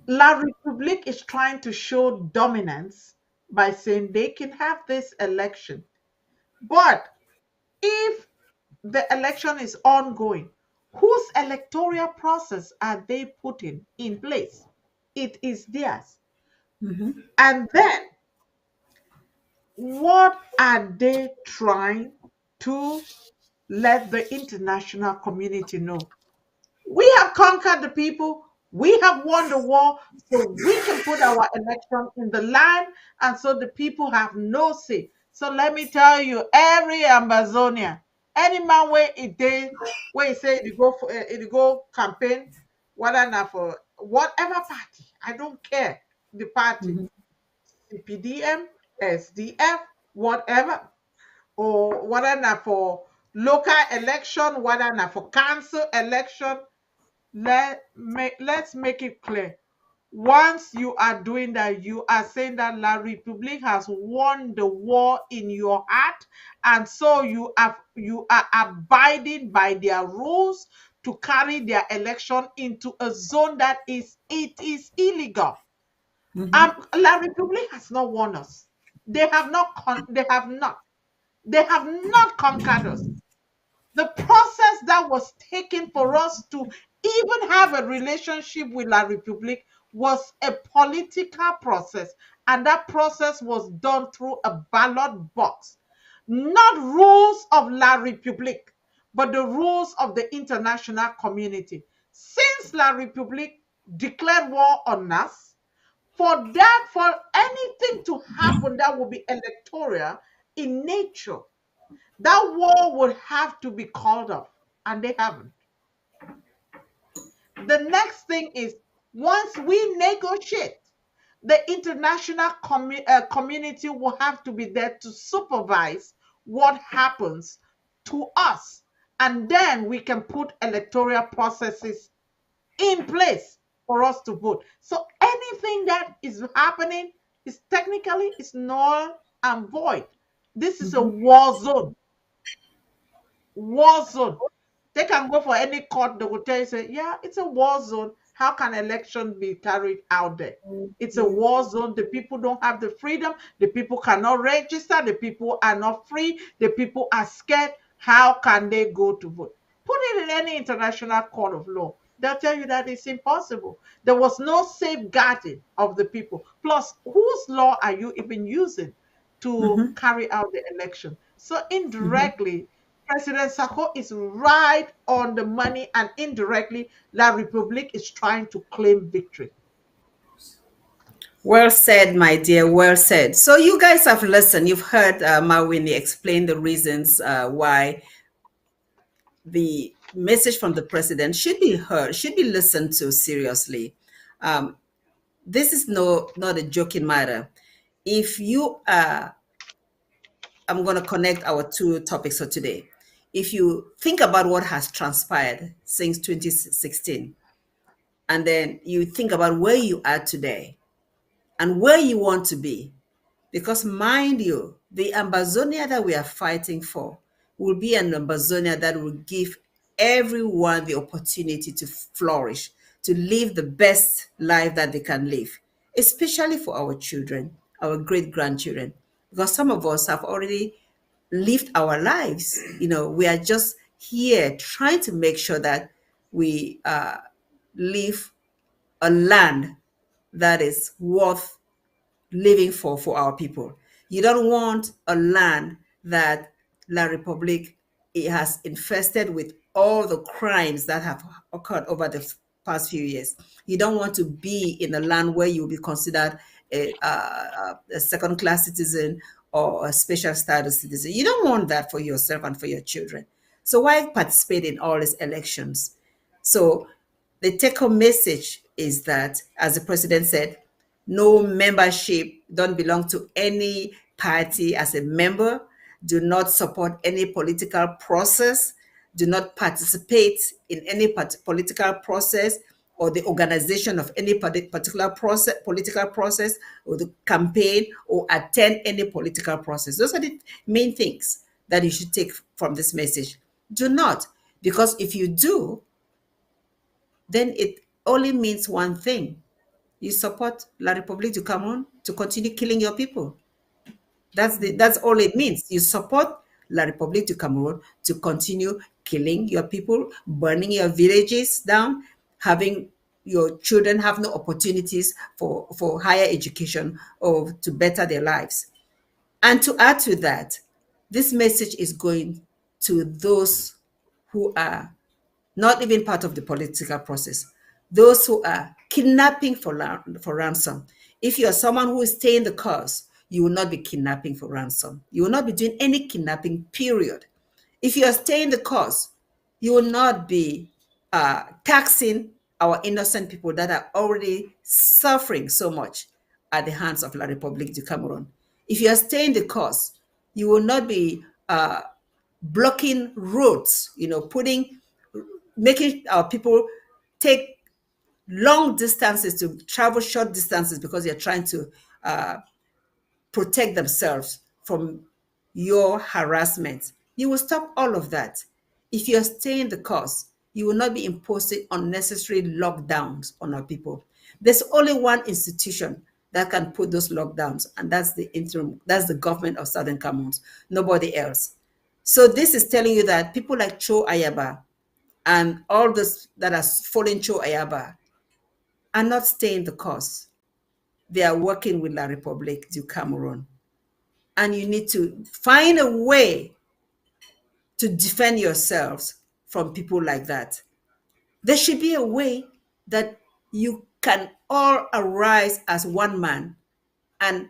La Republique is trying to show dominance by saying they can have this election. But if the election is ongoing. Whose electoral process are they putting in place? It is theirs. Mm-hmm. And then what are they trying to let the international community know? We have conquered the people. We have won the war, so we can put our election in the land, and so the people have no say. So let me tell you, every Ambazonia, any man where where he say it go campaign, whether not for whatever party, I don't care the party, Mm-hmm. CPDM, SDF, whatever, or whether not for local election, whether not for council election, let's make it clear. Once you are doing that, you are saying that La Republique has won the war in your heart, and so you are abiding by their rules to carry their election into a zone that is illegal. Mm-hmm. La Republique has not won us. They have not conquered us. The process that was taken for us to even have a relationship with La Republique was a political process, and that process was done through a ballot box. Not rules of La Republique, but the rules of the international community. Since La Republique declared war on us, for anything to happen that will be electoral in nature, that war would have to be called off, and they haven't. The next thing is, once we negotiate, the international community will have to be there to supervise what happens to us, and then we can put electoral processes in place for us to vote. So anything that is happening is technically is null and void. This is a Mm-hmm. war zone. War zone. They can go for any court, they will tell you, say, yeah, it's a war zone. How can election be carried out there? It's a war zone. The people don't have the freedom. The people cannot register. The people are not free. The people are scared. How can they go to vote? Put it in any international court of law. They'll tell you that it's impossible. There was no safeguarding of the people. Plus, whose law are you even using to Mm-hmm. carry out the election? So Mm-hmm. indirectly, President Sako is right on the money, and indirectly, La Republique is trying to claim victory. Well said, my dear. Well said. So you guys have listened. You've heard Mawini explain the reasons why the message from the president should be heard, should be listened to seriously. Um, this is not a joking matter. If you I'm going to connect our two topics for today. If you think about what has transpired since 2016, and then you think about where you are today and where you want to be, because mind you, the Amazonia that we are fighting for will be an Amazonia that will give everyone the opportunity to flourish, to live the best life that they can live, especially for our children, our great grandchildren. Because some of us have already lived our lives. We are just here trying to make sure that we live a land that is worth living for our people. You don't want a land that La Republique it has infested with all the crimes that have occurred over the past few years. You don't want to be in a land where you'll be considered a second-class citizen or a special status citizen. You don't want that for yourself and for your children. So why participate in all these elections? So the take-home message is that, as the president said, no membership, don't belong to any party as a member, do not support any political process, do not participate in any political process or the organization of any particular political process, or the campaign, or attend any political process. Those are the main things that you should take from this message. Do not, because if you do, then it only means one thing: you support La Republique to continue killing your people. That's all it means. You support La République du Cameroon to continue killing your people, burning your villages down, having your children have no opportunities for higher education or to better their lives. And to add to that, this message is going to those who are not even part of the political process, those who are kidnapping for ransom. If you are someone who is staying the course, you will not be kidnapping for ransom. You will not be doing any kidnapping, period. If you are staying the course, you will not be taxing our innocent people that are already suffering so much at the hands of La République du Cameroon. If you are staying the course, you will not be blocking roads, making our people take long distances to travel short distances because they're trying to uh, protect themselves from your harassment. You will stop all of that. If you're staying the course, you will not be imposing unnecessary lockdowns on our people. There's only one institution that can put those lockdowns, and that's the government of Southern Cameroon, nobody else. So this is telling you that people like Cho Ayaba and all those that are following Cho Ayaba are not staying the course. They are working with La République du Cameroon. And you need to find a way to defend yourselves from people like that. There should be a way that you can all arise as one man and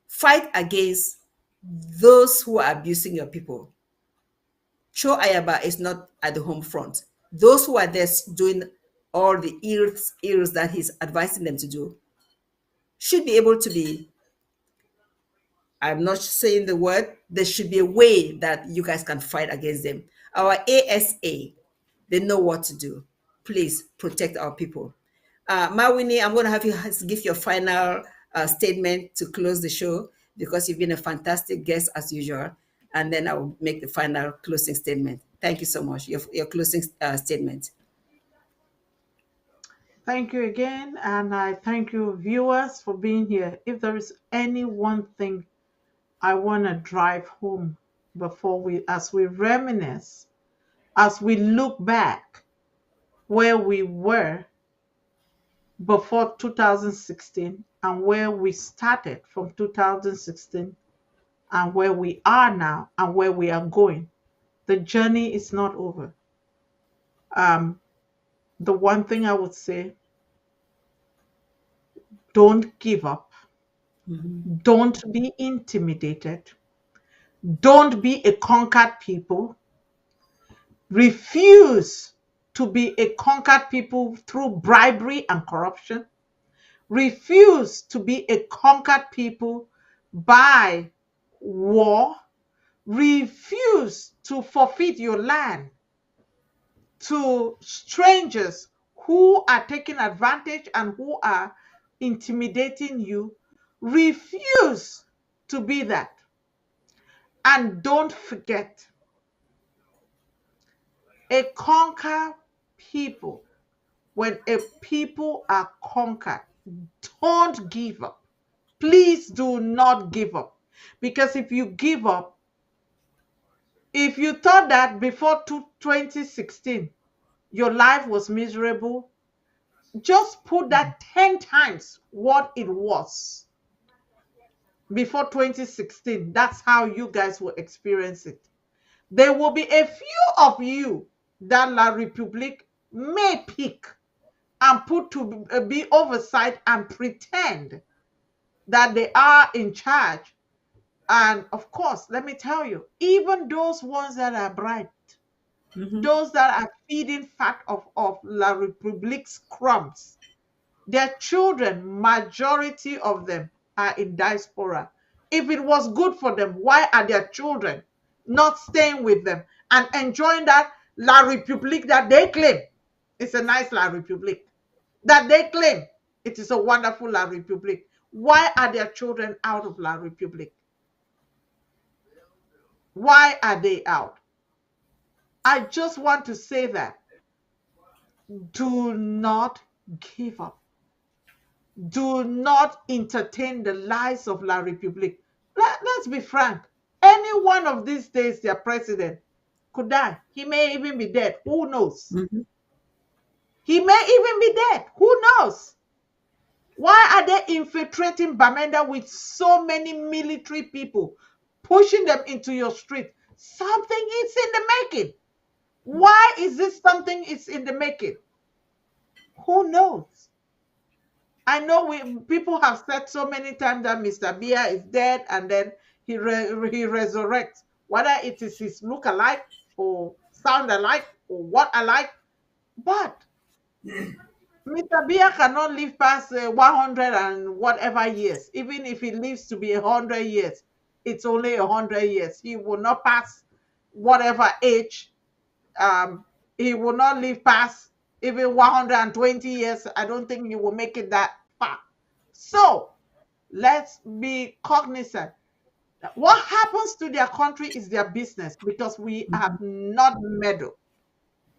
fight against those who are abusing your people. Cho Ayaba is not at the home front. Those who are there doing all the ills that he's advising them to do should be able to be, I'm not saying the word, there should be a way that you guys can fight against them. Our ASA, they know what to do. Please protect our people. Mawini, I'm going to have you give your final statement to close the show because you've been a fantastic guest as usual. And then I will make the final closing statement. Thank you so much. Your closing statement. Thank you again, and I thank you, viewers, for being here. If there is any one thing I want to drive home as we reminisce, as we look back where we were before 2016 and where we started from 2016 and where we are now and where we are going, the journey is not over. The one thing I would say, don't give up. Don't be intimidated. Don't be a conquered people. Refuse to be a conquered people through bribery and corruption. Refuse to be a conquered people by war. Refuse to forfeit your land to strangers who are taking advantage and who are intimidating you. Refuse to be that. And don't forget, a conquered people, when a people are conquered, don't give up. Please do not give up. Because if you give up, if you thought that before 2016 your life was miserable, just put that 10 times what it was before 2016. That's how you guys will experience it. There will be a few of you that La République may pick and put to be oversight and pretend that they are in charge. And of course, let me tell you, even those ones that are bribed, those that are feeding fat of La République's crumbs, their children, majority of them are in diaspora. If it was good for them, why are their children not staying with them and enjoying that La République that they claim? It's a nice La République that they claim. It is a wonderful La République. Why are their children out of La République? Why are they out? I just want to say that do not give up. Do not entertain the lies of La République. Let's be frank. Any one of these days, their president could die. He may even be dead. Who knows? Mhm. He may even be dead. Who knows? Why are they infiltrating Bamenda with so many military people, pushing them into your street? Something is in the making. Why is this something is in the making? Who knows? I know people have said so many times that Mr. Buea is dead and then he resurrects. Whether it is his look alike or sound alike or what alike, but Mr. Buea cannot live past 100 and whatever years. Even if he lives to be 100 years, it's only 100 years. He will not pass whatever age. Um, he will not live past even 120 years. I don't think he will make it that far. So let's be cognizant. What happens to their country is their business because we have not meddled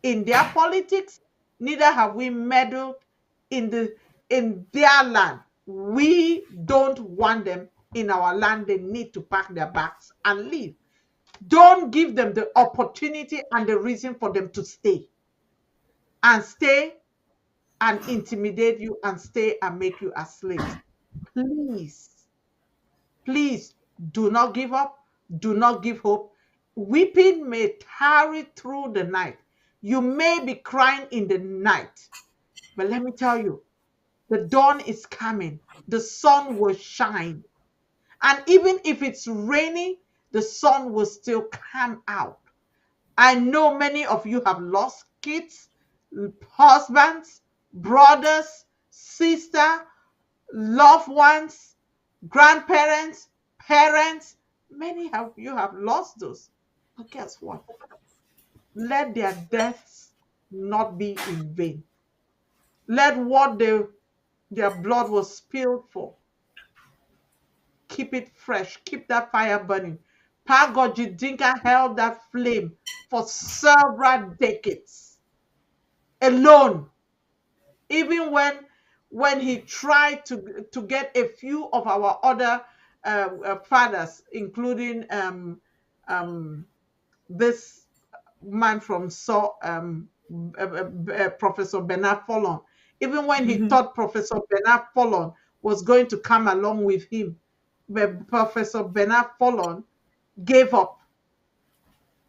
in their politics, neither have we meddled in their land. We don't want them in our land. They need to pack their bags and leave. Don't give them the opportunity and the reason for them to stay and intimidate you and stay and make you as slaves. Please, please do not give up. Do not give hope. Weeping may tarry through the night. You may be crying in the night, but let me tell you, the dawn is coming. The sun will shine. And even if it's rainy, the sun will still come out. I know many of you have lost kids, husbands, brothers, sister, loved ones, grandparents, parents. Many of you have lost those. But guess what? Let their deaths not be in vain. Let what their blood was spilled for, keep it fresh, keep that fire burning. Pagojidinka held that flame for several decades alone. Even when he tried to get a few of our other fathers, including this man from Professor Bernard Fallon. Even when he thought Professor Bernard Fallon was going to come along with him, but Professor Bernard Fallon gave up,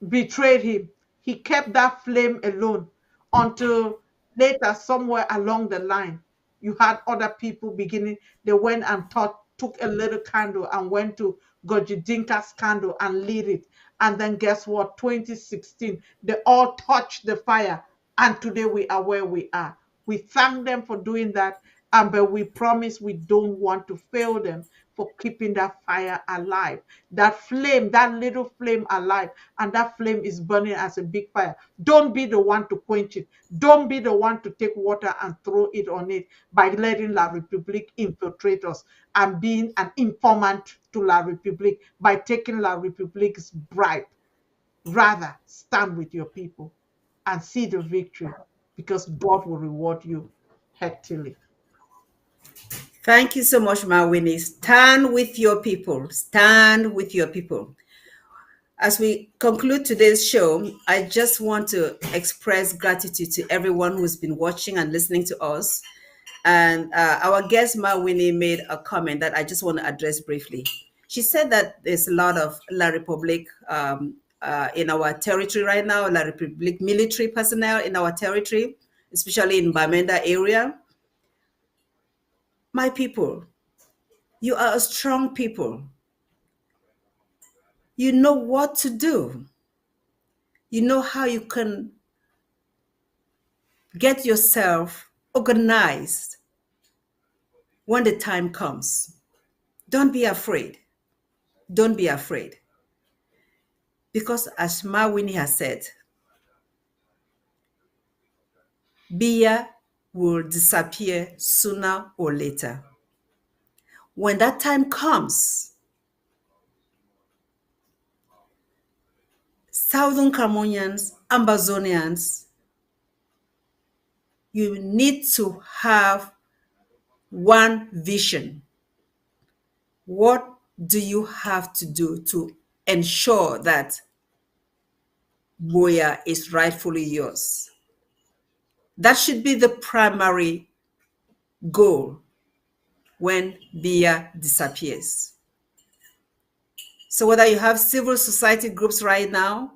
betrayed him. He kept that flame alone until later, somewhere along the line, you had other people beginning. They went and took a little candle and went to Gojidinka's candle and lit it. And then guess what? 2016, they all touched the fire. And today we are where we are. We thank them for doing that. But we promise we don't want to fail them for keeping that fire alive. That flame, that little flame alive. And that flame is burning as a big fire. Don't be the one to quench it. Don't be the one to take water and throw it on it by letting La République infiltrate us and being an informant to La République by taking La République's bribe. Rather, stand with your people and see the victory because God will reward you heartily. Thank you so much, Mawini. Stand with your people. Stand with your people. As we conclude today's show, I just want to express gratitude to everyone who's been watching and listening to us. And our guest, Mawini, made a comment that I just want to address briefly. She said that there's a lot of La République in our territory right now, La République military personnel in our territory, especially in Bamenda area. My people, you are a strong people. You know what to do. You know how you can get yourself organized when the time comes. Don't be afraid. Don't be afraid. Because as Mawini has said, Buea will disappear sooner or later. When that time comes, Southern Cameroonians, Ambazonians, you need to have one vision. What do you have to do to ensure that Buea is rightfully yours. That should be the primary goal when Buea disappears. So whether you have civil society groups right now,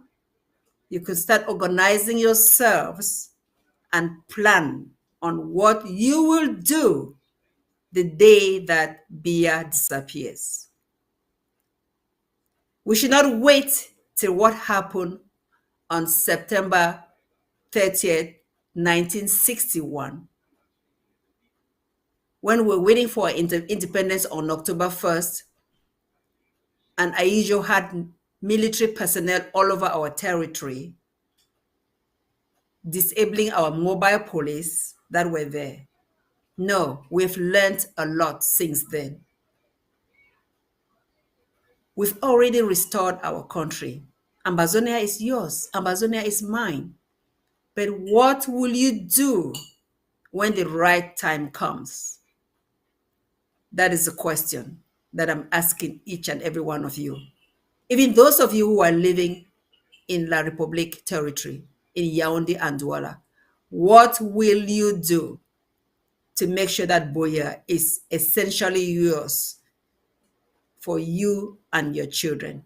you can start organizing yourselves and plan on what you will do the day that Buea disappears. We should not wait till what happened on September 30th, 1961, when we're waiting for independence on October 1st, and Aisho had military personnel all over our territory, disabling our mobile police that were there. No, we've learned a lot since then. We've already restored our country. Ambazonia is yours. Ambazonia is mine. But what will you do when the right time comes? That is the question that I'm asking each and every one of you. Even those of you who are living in La République territory, in Yaoundé and Douala, what will you do to make sure that Buea is essentially yours for you and your children?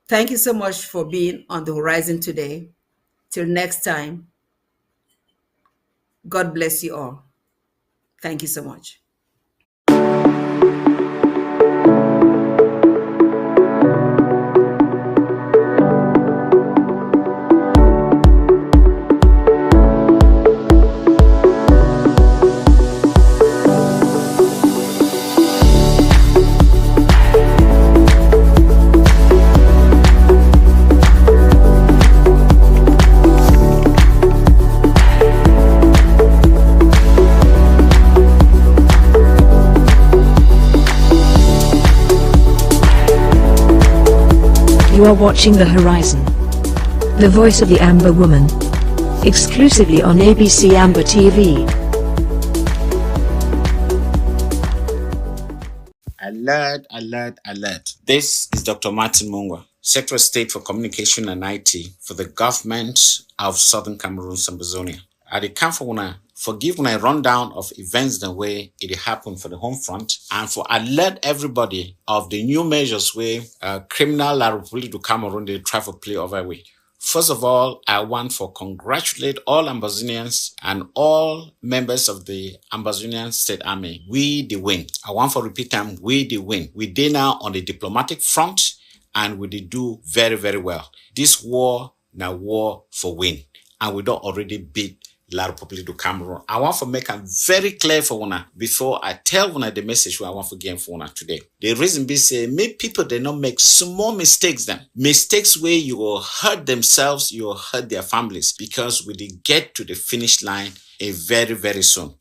Thank you so much for being on the horizon today. Till next time, God bless you all. Thank you so much. You are watching The Horizon, the voice of the Amber Woman, exclusively on ABC Amber TV. Alert, alert, alert. This is Dr. Martin Mungwa, Secretary of State for Communication and IT for the government of Southern Cameroon, Sambazonia. I come for una forgive when I run down of events the way it happened for the home front and for alert everybody of the new measures where criminal La République du Cameroon they try to play over with. First of all, I want to congratulate all Ambazonians and all members of the Ambazonian State Army. We the win. I want to repeat them, we the win. We did now on the diplomatic front and we did do very, very well. This war, now war for win. And we don't already beat La République du Cameroon. I want to make it very clear for una before I tell una the message I want to give for una today. The reason be say, make people they not make small mistakes them. Mistakes where you will hurt themselves, you will hurt their families because we did get to the finish line very, very soon.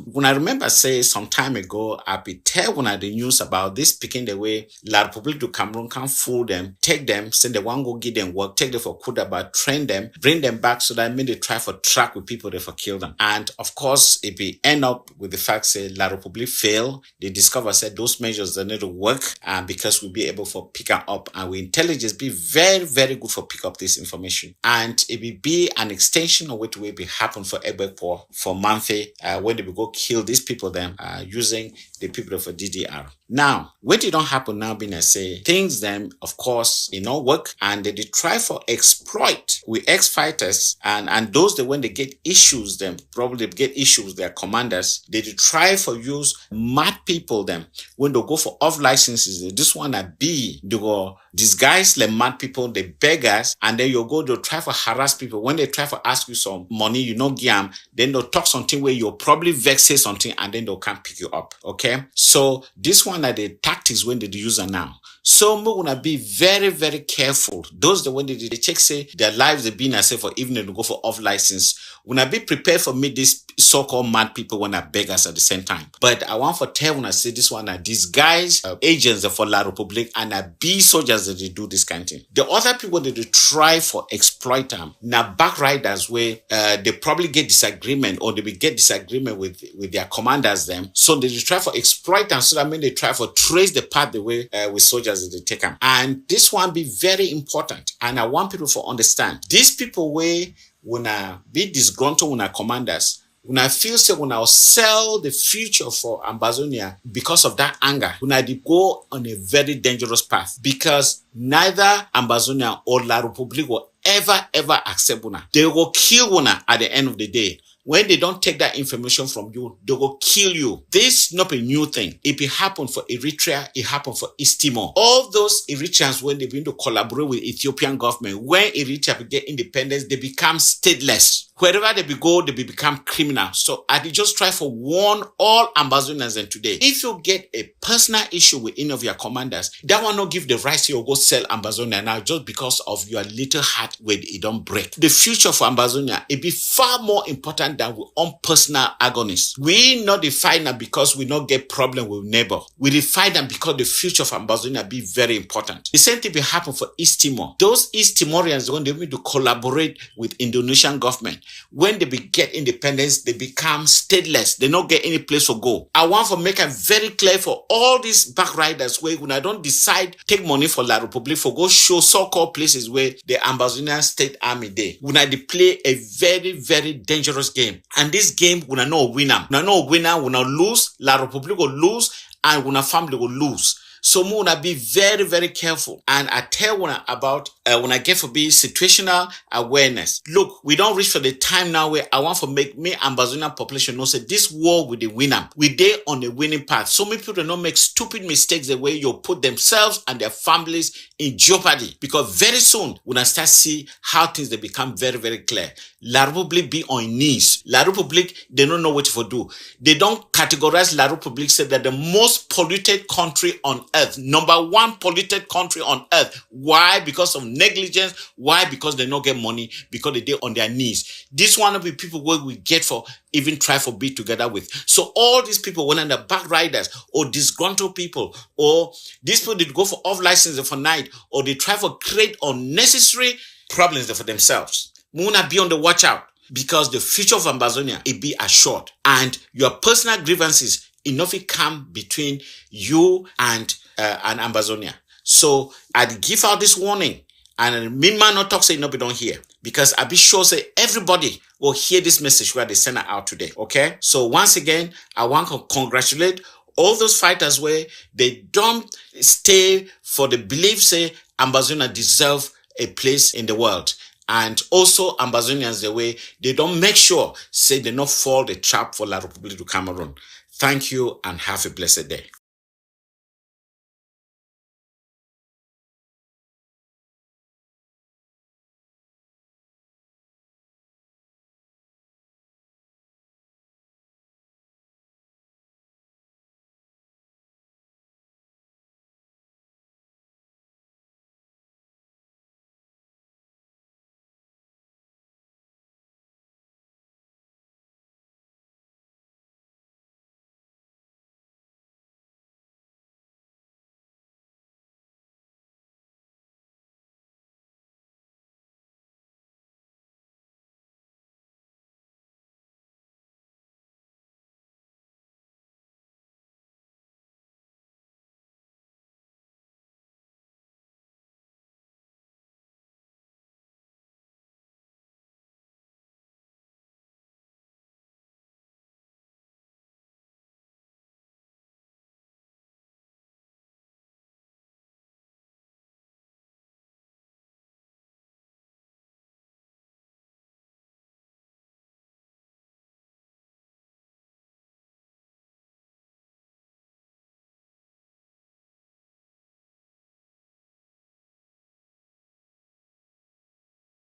When I remember say some time ago, I be tell when I the news about this picking the way La République du Cameroon can fool them, take them, send the one go give them work, take them for Kudaba, train them, bring them back so that I mean they try for track with people they for kill them. And of course, it be end up with the fact say La République fail. They discover said those measures they need to work because we'll be able for pick up and we intelligence be very, very good for pick up this information. And it will be an extension of what will be happen for Ebekpo for Manthe when they will go kill these people them using the people of DDR. Now, when it don't happen now, being I say things them of course it not work and they try for exploit with ex-fighters and those that when they get issues them probably get issues with their commanders they try for use mad people them when they go for off licenses they just wanna be they go disguise like mad people they beggars and then you go to try for harass people when they try for ask you some money you know give them then they'll talk something where you'll probably vex say something and then they'll can't pick you up. Okay, so this one are the tactics when they use it now. So we're gonna be very, very careful. Those the when they check say their lives have been as for even to go for off license. When I be prepared for me these so-called mad people when I beg us at the same time. But I want to tell when I say this one are disguised agents for La République and are be soldiers that they do this kind of thing. The other people that they try for exploit them now backriders where they probably get disagreement or they will get disagreement with their commanders them. So they try for exploit them so that mean they try for trace the path the way with soldiers they take them. And this one be very important. And I want people to understand. These people way when I be disgruntled when I commanders, when I feel say when I'll sell the future for Ambazonia because of that anger, when I go on a very dangerous path, because neither Ambazonia or La Republique will ever accept una. They will kill una at the end of the day. When they don't take that information from you, they will kill you. This is not a new thing. If it happened for Eritrea, it happened for East Timor. All those Eritreans, when they begin to collaborate with Ethiopian government, when Eritrea get independence, they become stateless. Wherever they go, they become criminals. So I just try to warn all Ambazonians and today. If you get a personal issue with any of your commanders, that will not give the right to go sell Ambazonia now just because of your little heart where it don't break. The future for Ambazonia, it be far more important than our own personal agonies. We not define them because we not get problem with neighbor. We define them because the future of Ambazonia be very important. The same thing will happen for East Timor. Those East Timorians, when they need to collaborate with Indonesian government, when they get independence, they become stateless. They don't get any place to go. I want to make it very clear for all these backriders where when I don't decide take money for La Republique for go show so-called places where the Ambazonian state army there. When I play a very dangerous game. And this game, when I know a winner. When I know a winner, when I lose, La Republique will lose and when a family will lose. So we wanna be very careful. And I tell when I get for be situational awareness. Look, we don't reach for the time now where I want to make me Ambazonian population know say this war with the winner. We there on the winning path. So many people do not make stupid mistakes the way you put themselves and their families in jeopardy. Because very soon when I start see how things they become very clear. La Republique be on knees. La Republique, they don't know what to do. They don't categorize La Republique, say that the most polluted country on earth, number one polluted country on earth. Why? Because of negligence. Why? Because they don't get money. Because they on their knees. This one of the people where we get for even try for be together with. So all these people, when the backriders or disgruntled people, or these people did go for off license for night, or they try for create unnecessary problems for themselves. Muna be on the watch out because the future of Ambazonia it be assured, and your personal grievances enough it come between you and Ambazonia. So I'd give out this warning, and me man not talk say no be don't hear, because I be sure say everybody will hear this message where they send it out today. Okay, so once again I want to congratulate all those fighters where they don't stay for the belief say Ambazonia deserve a place in the world. And also Ambazonians the way they don't make sure say they not fall the trap for La Republique du Cameroon. Thank you and have a blessed day.